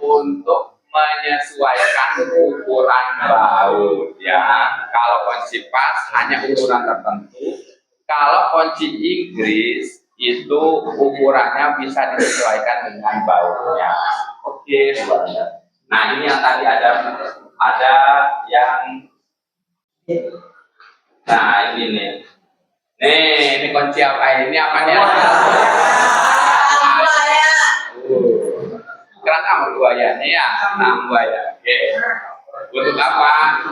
untuk menyesuaikan ukuran baut ya. Kalau konsipas hanya ukuran tertentu, Kalau kunci Inggris itu ukurannya bisa disesuaikan dengan bautnya. Oke, nah ini yang tadi ada yang, nah ini nih. Ini kunci apa ini? Apa nih? Keras sama buaya nih ya, nah buaya. Oke. Untuk apa?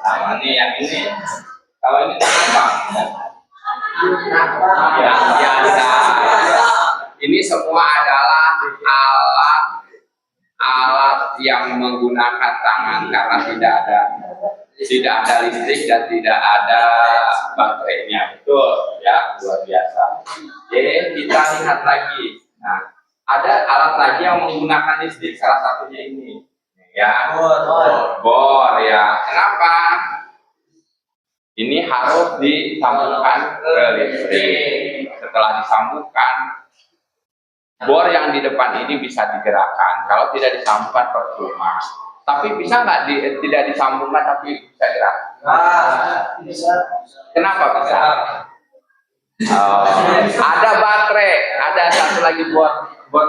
Nah, ini yang ini. Kalau ini apa? Yang biasa. Ini semua adalah alat yang menggunakan tangan karena tidak ada listrik dan tidak ada baterainya. Betul ya, luar biasa. Oke, kita lihat lagi. Nah, ada alat lagi yang menggunakan listrik, salah satunya ini. Ya, bor ya. Kenapa? Ini harus disambungkan ke listrik. Setelah disambungkan, bor yang di depan ini bisa digerakkan. Kalau tidak disambungkan percuma. Tapi bisa nggak tidak disambungkan tapi bisa gerak? Bisa. Kenapa bisa? Ada baterai, ada satu lagi bor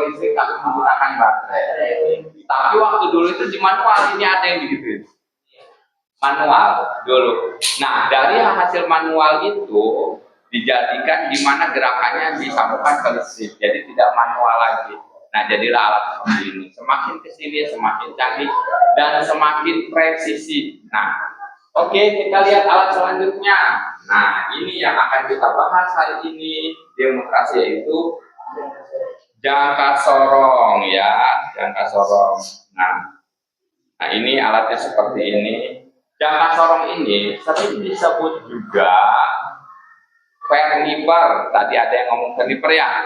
listrik tapi menggunakan baterai. Tapi waktu dulu itu di manual, ini ada yang begitu. Manual dulu. Nah, dari hasil manual itu dijadikan di mana gerakannya disambungkan ke listrik, jadi tidak manual lagi. Nah, jadilah alat seperti ini. Semakin kesini semakin canggih dan semakin presisi. Nah, oke, kita lihat alat selanjutnya. Nah, ini yang akan kita bahas hari ini, demonstrasi, yaitu jangka sorong ya, jangka sorong. Nah, ini alatnya seperti ini. Jangka sorong ini sering disebut juga verniper. Tadi ada yang ngomong verniper ya.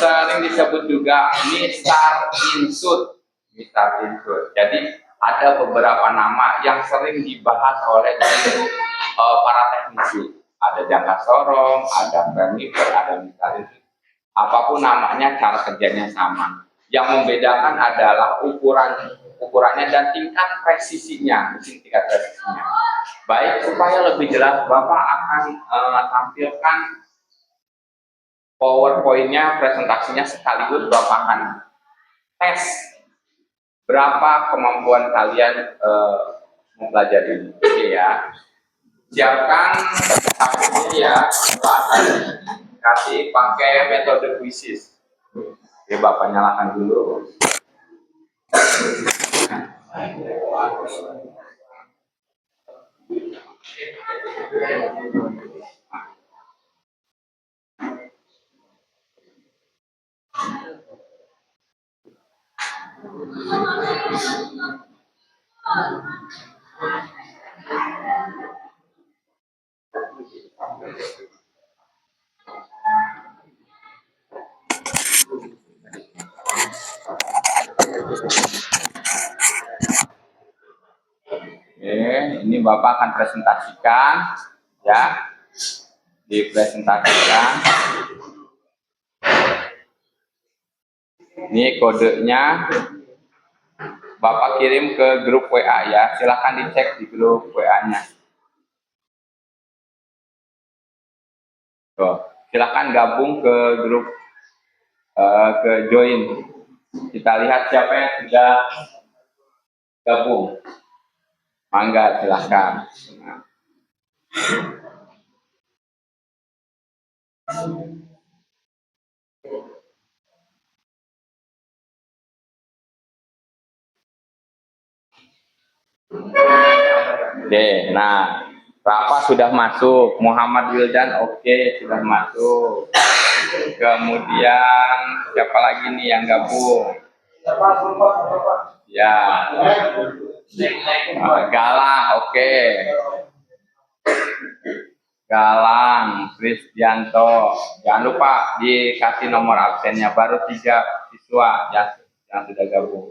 Sering disebut juga mistar insut. Jadi ada beberapa nama yang sering dibahas oleh para teknisi. Ada jangka sorong, ada verniper, ada mistar insut. Apapun namanya, cara kerjanya sama. Yang membedakan adalah ukurannya dan tingkat presisinya, tingkat presisinya. Baik, supaya lebih jelas, Bapak akan tampilkan PowerPoint-nya, presentasinya sekaligus Bapak akan tes berapa kemampuan kalian mempelajari ini. Oke ya. Siapkan HP ya, Pak. Kasih pakai metode kuisis. Oke, Bapak nyalakan dulu. Ini Bapak akan presentasikan ya, dipresentasikan. Ini kodenya Bapak kirim ke grup WA ya, silahkan dicek di grup WA-nya. Silahkan gabung ke grup, ke join. Kita lihat siapa yang sudah gabung. Mangga, silahkan. Oke, nah, Rafa sudah masuk, Muhammad Wildan oke, sudah masuk. Kemudian siapa lagi nih yang gabung? Ya, Galang oke. Galang, Kristianto. Jangan lupa dikasih nomor absennya, baru 3 siswa yang sudah gabung.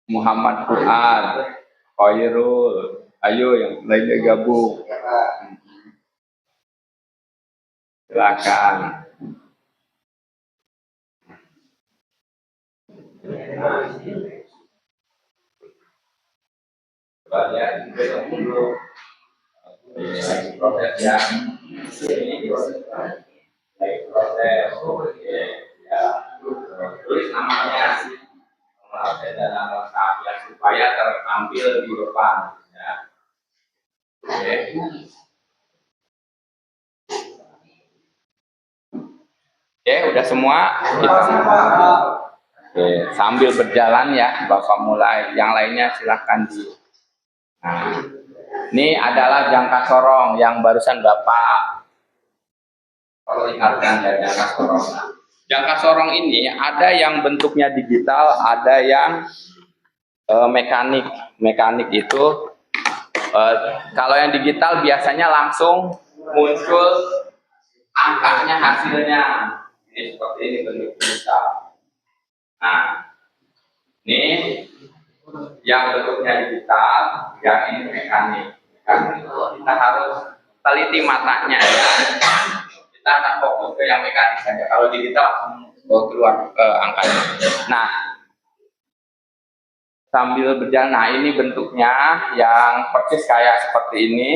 Muhammad Fuad, Khairul, ayo yang lainnya gabung. Silakan. Lagi proses ya. Ini lagi proses. Oke, ya. Tulis namanya. Dan nama lengkap ya, supaya tertampil di depan. Ya. Oke. Oke, udah semua. Oke, sambil berjalan ya, Bapak mulai. Yang lainnya silahkan di. Nah, ini adalah jangka sorong yang barusan Bapak kalau ingatkan ya, jangka sorong. Jangka sorong ini ada yang bentuknya digital, ada yang mekanik. Mekanik itu kalau yang digital biasanya langsung muncul angkanya, hasilnya. Ini seperti ini bentuk digital. Nah, ini yang bentuknya digital, yang ini mekanik. Kita harus teliti matanya ya. Kita akan fokus ke yang mekanik saja. Kalau digital keluar angkanya. Nah, sambil berjalan, nah ini bentuknya yang persis kayak seperti ini,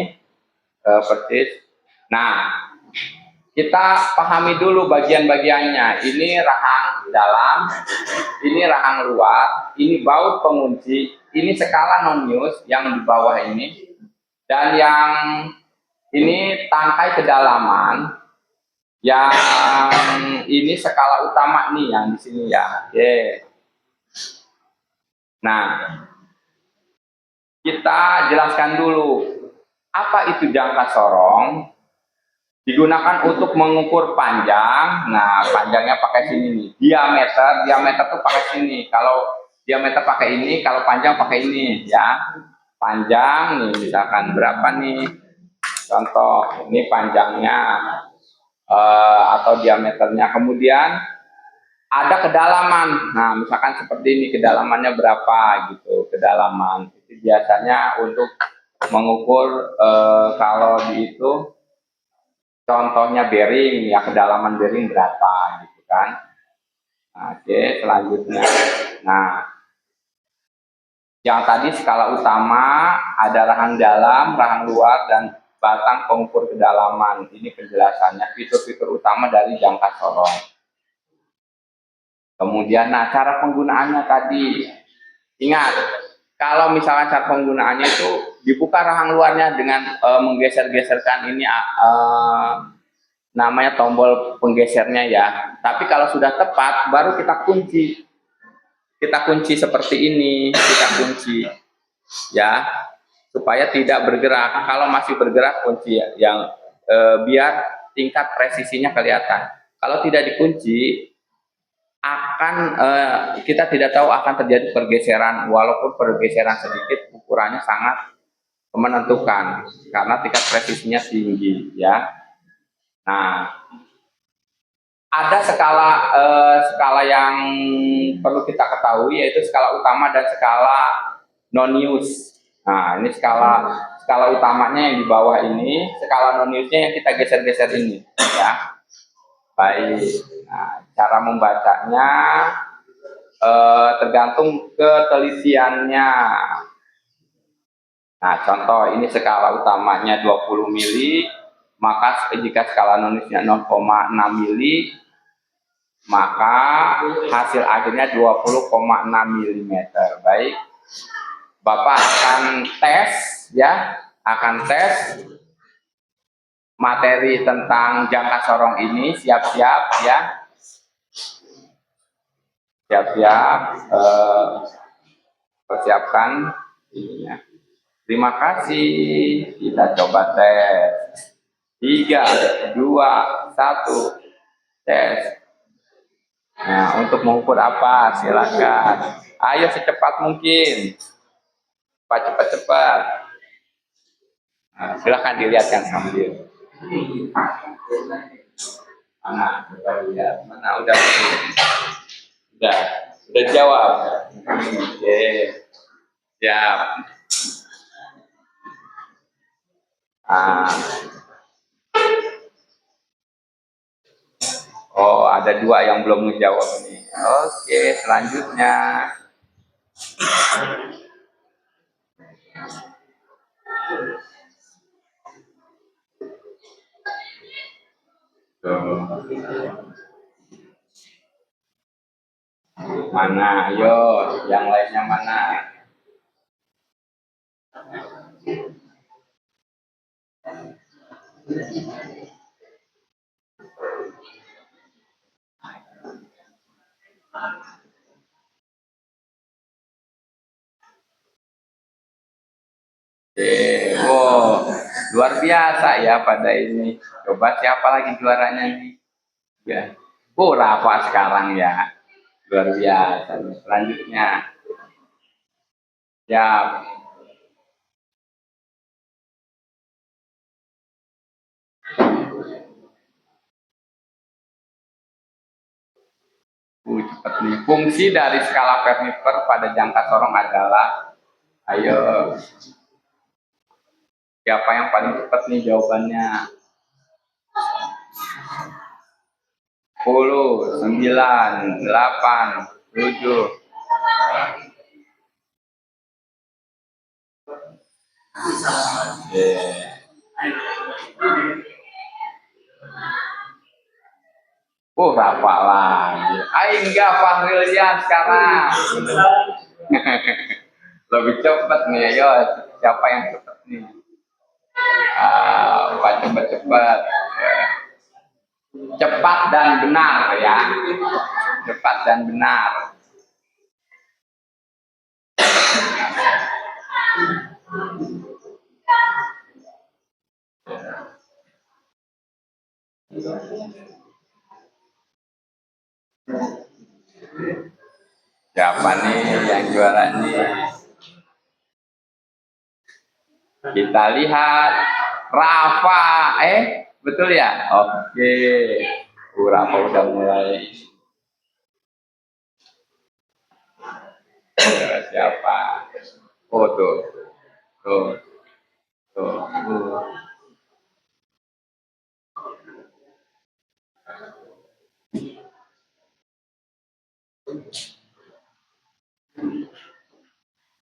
persis. Nah, kita pahami dulu bagian-bagiannya. Ini rahang dalam, ini rahang luar, ini baut pengunci, ini skala non-news yang di bawah ini, dan yang ini tangkai kedalaman, yang ini skala utama nih yang di sini ya. Oke. Nah, kita jelaskan dulu apa itu jangka sorong. Digunakan untuk mengukur panjang. Nah, panjangnya pakai sini nih. Diameter tuh pakai sini. Kalau diameter pakai ini, kalau panjang pakai ini ya. Panjang nih misalkan berapa nih? Contoh, ini panjangnya atau diameternya. Kemudian ada kedalaman. Nah, misalkan seperti ini, kedalamannya berapa gitu, kedalaman. Itu biasanya untuk mengukur kalau di itu contohnya bearing, ya kedalaman bearing berapa gitu kan. Nah, oke, selanjutnya. Nah, yang tadi skala utama ada rahang dalam, rahang luar, dan batang pengukur kedalaman. Ini penjelasannya, fitur-fitur utama dari jangka sorong. Kemudian, nah cara penggunaannya tadi, ingat, kalau misalkan cara penggunaannya itu dibuka rahang luarnya dengan menggeser-geserkan ini namanya tombol penggesernya ya. Tapi kalau sudah tepat, baru kita kunci. Kita kunci seperti ini, kita kunci ya, supaya tidak bergerak. Kalau masih bergerak, kunci yang biar tingkat presisinya kelihatan. Kalau tidak dikunci, akan kita tidak tahu akan terjadi pergeseran, walaupun pergeseran sedikit ukurannya sangat menentukan karena tingkat presisinya tinggi ya. Nah, ada skala yang perlu kita ketahui, yaitu skala utama dan skala non-news. Nah, ini skala utamanya yang di bawah ini, skala non-newsnya yang kita geser-geser ini ya. Baik. Nah, cara membacanya tergantung ketelitiannya. Nah, contoh ini skala utamanya 20 mili, maka jika skala non-newsnya 0,6 mili, maka hasil akhirnya 20,6 mm. Baik. Bapak akan tes ya, akan tes materi tentang jangka sorong ini. Siap-siap ya. Siap-siap persiapkan ininya. Terima kasih. Kita coba tes. 3, 2, 1, tes. Nah, untuk mengukur apa? Silakan. Ayo secepat mungkin. Cepat-cepat. Nah, silakan dilihatkan sambil. Mana? Coba lihat. Mana udah jawab. Oke. Siap. Oh, ada 2 yang belum menjawab nih. Oke, selanjutnya. Mana? Ayo, yang lainnya mana? Wow, luar biasa ya pada ini. Coba siapa lagi juaranya nih? Ya. Oh, Rafa sekarang ya. Luar biasa. Selanjutnya. Ya, cepat nih. Fungsi dari skala Vernier pada jangka sorong adalah, ayo, siapa yang paling cepat nih jawabannya? 10, 9, 8, 7. Rafa lagi. Enggak, Fahrilyan sekarang. Lebih cepat nih, ayo. Siapa yang cepat nih? Cepat-cepat. Cepat dan benar ya. Cepat dan benar. Siapa nih yang juara nih? Kita lihat Rafa. Betul ya? Oke. Rafa udah mulai. Siapa? Oh tuh.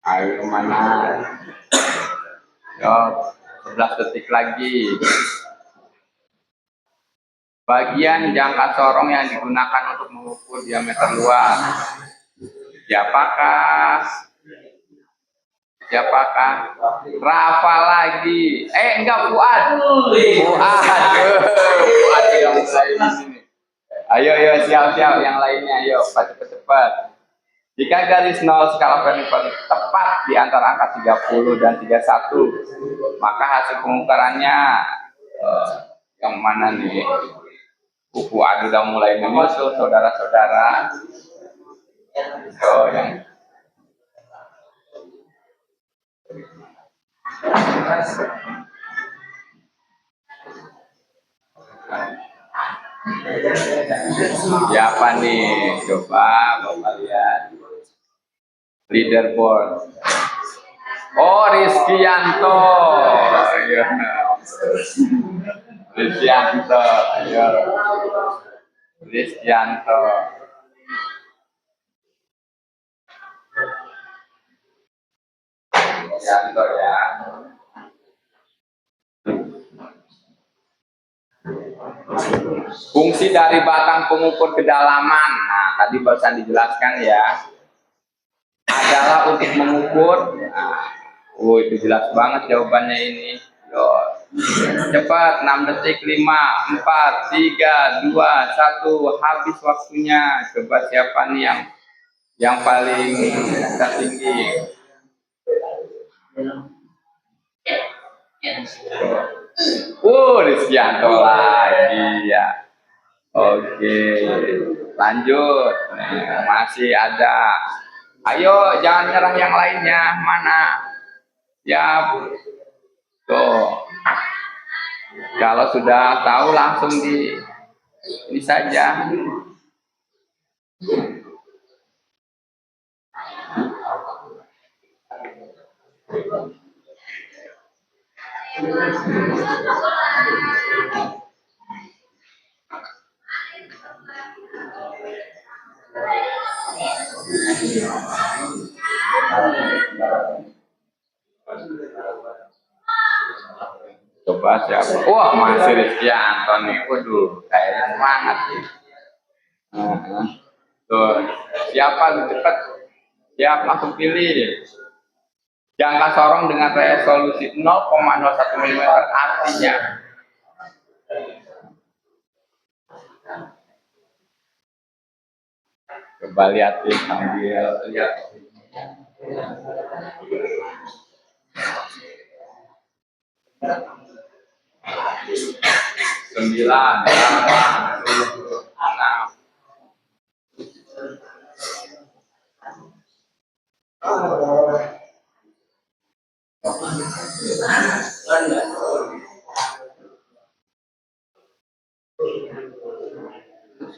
Ayo mana? Yo, 11 detik lagi. Bagian jangka sorong yang digunakan untuk mengukur diameter luar. Siapakah? Rafa lagi. Enggak, Fuad. Fuad yang mulai di sini. Ayo, siap-siap yang lainnya. Ayo, cepat. Jika garis 0 skala Vernier tepat di antara angka 30 dan 31, maka hasil pengukurannya yang mana nih? Fuad udah mulai menyusul, saudara-saudara. Yang siapa nih? Coba Bapak lihat leaderboard. Oh, Rizkyanto. Ayo. Rizkyanto. Ya. Fungsi dari batang pengukur kedalaman. Nah, tadi barusan dijelaskan ya. Adalah untuk mengukur. Itu jelas banget jawabannya ini. Cepat, 6 detik, 5, 4, 3, 2, 1. Habis waktunya. Coba siapa nih yang paling tertinggi? Rizkyanto lagi ya. Oke, lanjut. Masih ada. Ayo, jangan nyerah yang lainnya. Mana? Ya, tuh. Kalau sudah tahu langsung ini saja. Coba siapa? Wah, masih Rizky Antoni. Waduh, kayaknya semangat sih. Tuh, siapa lebih cepat? Siapa aku pilih? Jangka sorong dengan resolusi 0,01 mm artinya coba lihatin sambil lihat. Sembilan, delapan, tujuh, enam.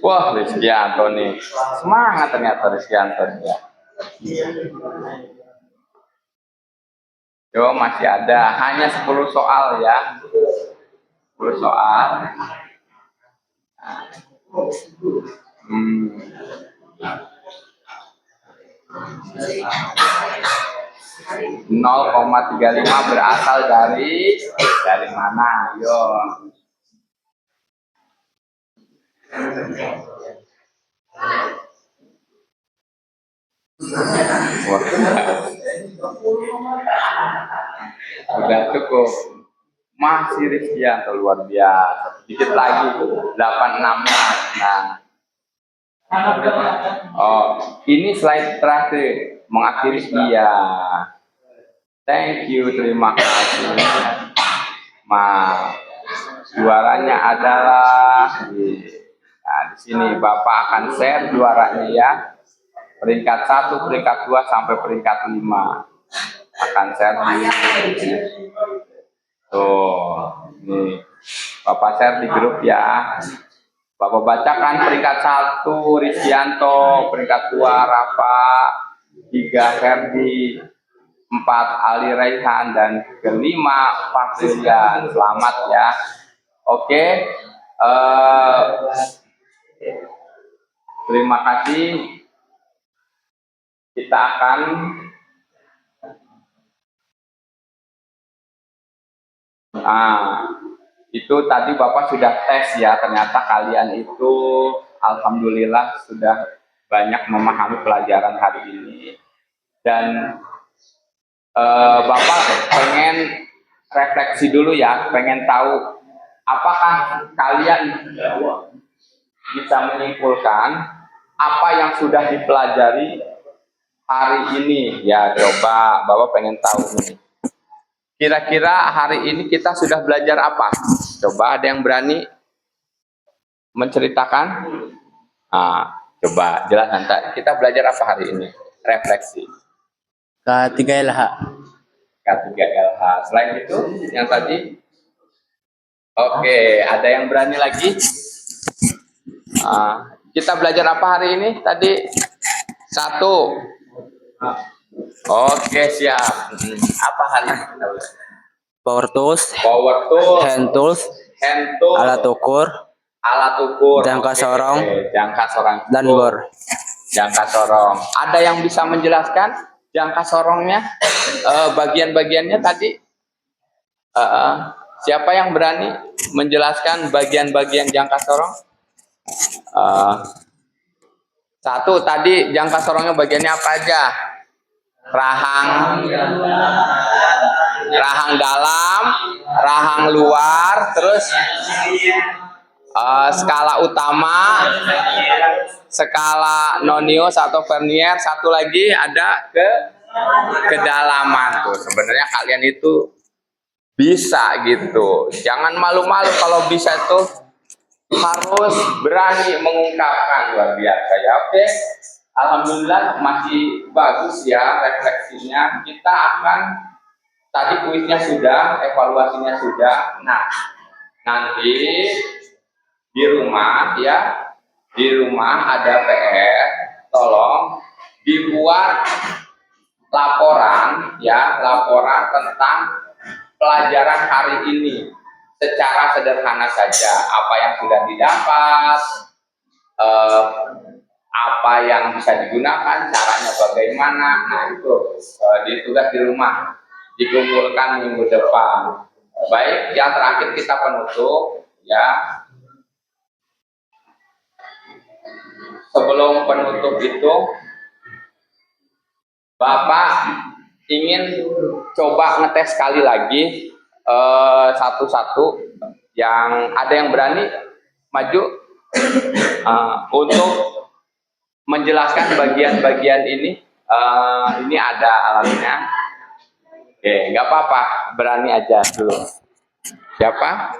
Wah, Rizky Antoni. Semangat ternyata Rizky Antoni ya. Yo, masih ada. Hanya 10 soal ya. 10 soal. 0,35 berasal dari mana? Yo. Wah. Udah cukup. Masih Rizkianto luar biasa. Sedikit lagi 86-nya. Nah. Oh, ini slide terakhir mengakhiri iya. Thank you, terima kasih. Juaranya adalah nah, di sini Bapak akan share juaranya ya. Peringkat 1, peringkat 2 sampai peringkat 5 akan share di tuh. Nih, Bapak share di grup ya. Bapak bacakan peringkat 1 Rizkianto, peringkat 2 Rafa, 3 Ferdi, 4 Ali Raihan, dan kelima Fakrilian. Selamat ya. Oke, terima kasih. Kita akan itu tadi Bapak sudah tes ya, ternyata kalian itu alhamdulillah sudah banyak memahami pelajaran hari ini. Dan Bapak pengen refleksi dulu ya, pengen tahu apakah kalian bisa menyimpulkan apa yang sudah dipelajari hari ini. Ya coba Bapak pengen tahu nih. Kira-kira hari ini kita sudah belajar apa? Coba ada yang berani menceritakan? Coba jelaskan. Kita belajar apa hari ini? Refleksi. K3LH. K3LH. Selain itu, yang tadi? Oke, ada yang berani lagi? Kita belajar apa hari ini? Tadi 1. Oke, siap. Apa hari ini? Power tools, hand tools, alat ukur, jangka sorong, dan bor. Jangka sorong. Ada yang bisa menjelaskan jangka sorongnya? Bagian-bagiannya tadi? Siapa yang berani menjelaskan bagian-bagian jangka sorong? 1 tadi jangka sorongnya bagiannya apa aja? Rahang dalam, rahang luar, terus skala utama, skala nonius atau vernier, satu lagi ada kedalaman. Tuh sebenarnya kalian itu bisa gitu, jangan malu-malu kalau bisa tuh harus berani mengungkapkan. Luar biasa ya. Oke, alhamdulillah masih bagus ya refleksinya. Kita akan tadi kuisnya sudah, evaluasinya sudah. Nah, nanti di rumah ya, di rumah ada PR, tolong dibuat laporan ya, laporan tentang pelajaran hari ini secara sederhana saja. Apa yang sudah didapat, apa yang bisa digunakan, caranya bagaimana. Nah itu di tugas di rumah dikumpulkan minggu depan. Baik, yang terakhir kita penutup ya. Sebelum penutup itu, Bapak ingin coba ngetes sekali lagi satu-satu. Yang ada yang berani maju untuk menjelaskan bagian-bagian ini. Ini ada alatnya. Oke, nggak apa-apa, berani aja dulu. Siapa?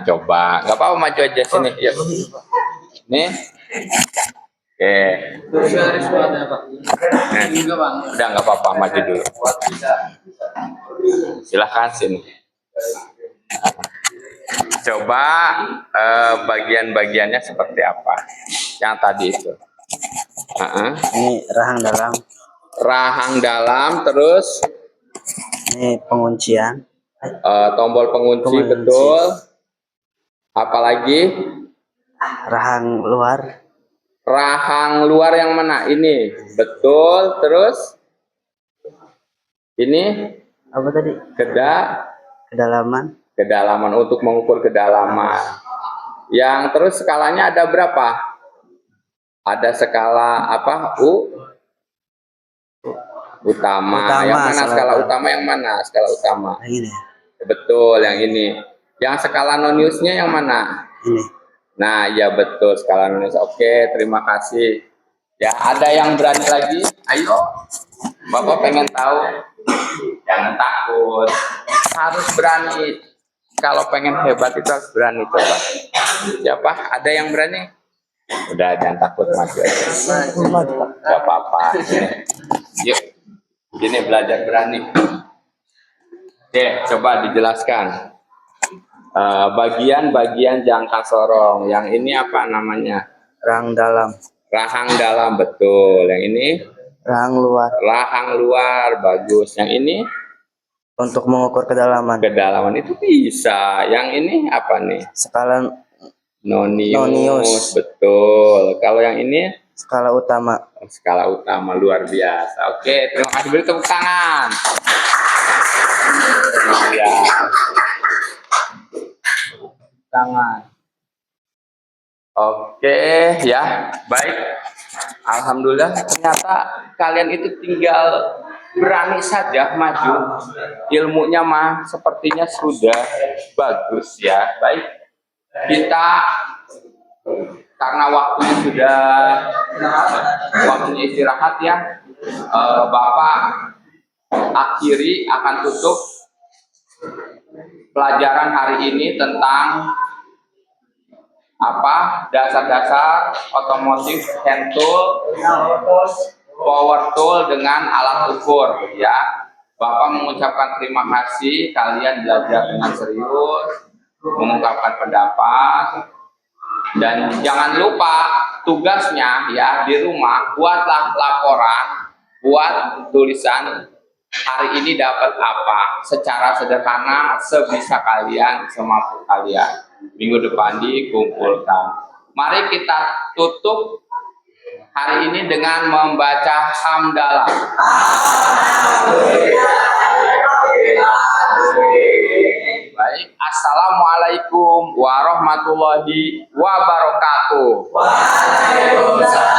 Coba, nggak apa-apa, maju aja sini. Yuk. Nih. Oke. Udah nggak apa-apa, maju dulu. Silahkan sini. Coba bagian-bagiannya seperti apa? Yang tadi itu. Ini rahang dalam, Rahang dalam, terus ini penguncian, tombol pengunci, betul. Apalagi rahang luar, rahang luar yang mana? Ini, betul. Terus ini apa tadi? Kedalaman, kedalaman untuk mengukur kedalaman. Yang terus skalanya ada berapa? Ada skala apa? Utama. Yang mana skala utama? Yang mana skala utama? ini, Betul, yang ini. Yang skala noniusnya yang mana? ini. Nah, ya betul, skala nonius. Oke, terima kasih. Ya, ada yang berani lagi? Ayo. Bapak pengen tahu. Jangan takut. Harus berani. Kalau pengen hebat itu harus berani, coba. Siapa? Ada yang berani? Udah, jangan takut, maju aja. Gak apa-apa. Yuk. Gini, belajar berani. Oke, coba dijelaskan. Bagian-bagian jangka sorong. Yang ini apa namanya? Rahang dalam, Rahang dalam, betul. Yang ini? rahang luar, Rahang luar, bagus. Yang ini? untuk mengukur kedalaman, Kedalaman itu bisa. Yang ini apa nih? skala Nonius, betul. Kalau yang ini? skala utama. Skala utama, luar biasa. Oke, terima kasih. Beri tepuk tangan. Ya. Tangan. Oke, ya, baik. Alhamdulillah, ternyata kalian itu tinggal berani saja maju. Ilmunya mah sepertinya sudah bagus ya. Baik, kita karena waktunya waktunya istirahat ya. Bapak akhiri akan tutup pelajaran hari ini tentang apa? Dasar-dasar otomotif hand tool, power tool dengan alat ukur ya. Bapak mengucapkan terima kasih, kalian belajar dengan serius, mengungkapkan pendapat, dan jangan lupa tugasnya ya di rumah buatlah laporan, buat tulisan hari ini dapat apa secara sederhana, sebisa kalian, semampu kalian. Minggu depan dikumpulkan. Mari kita tutup hari ini dengan membaca hamdalah. Baik, assalamualaikum warahmatullahi wabarakatuh. Waalaikumsalam.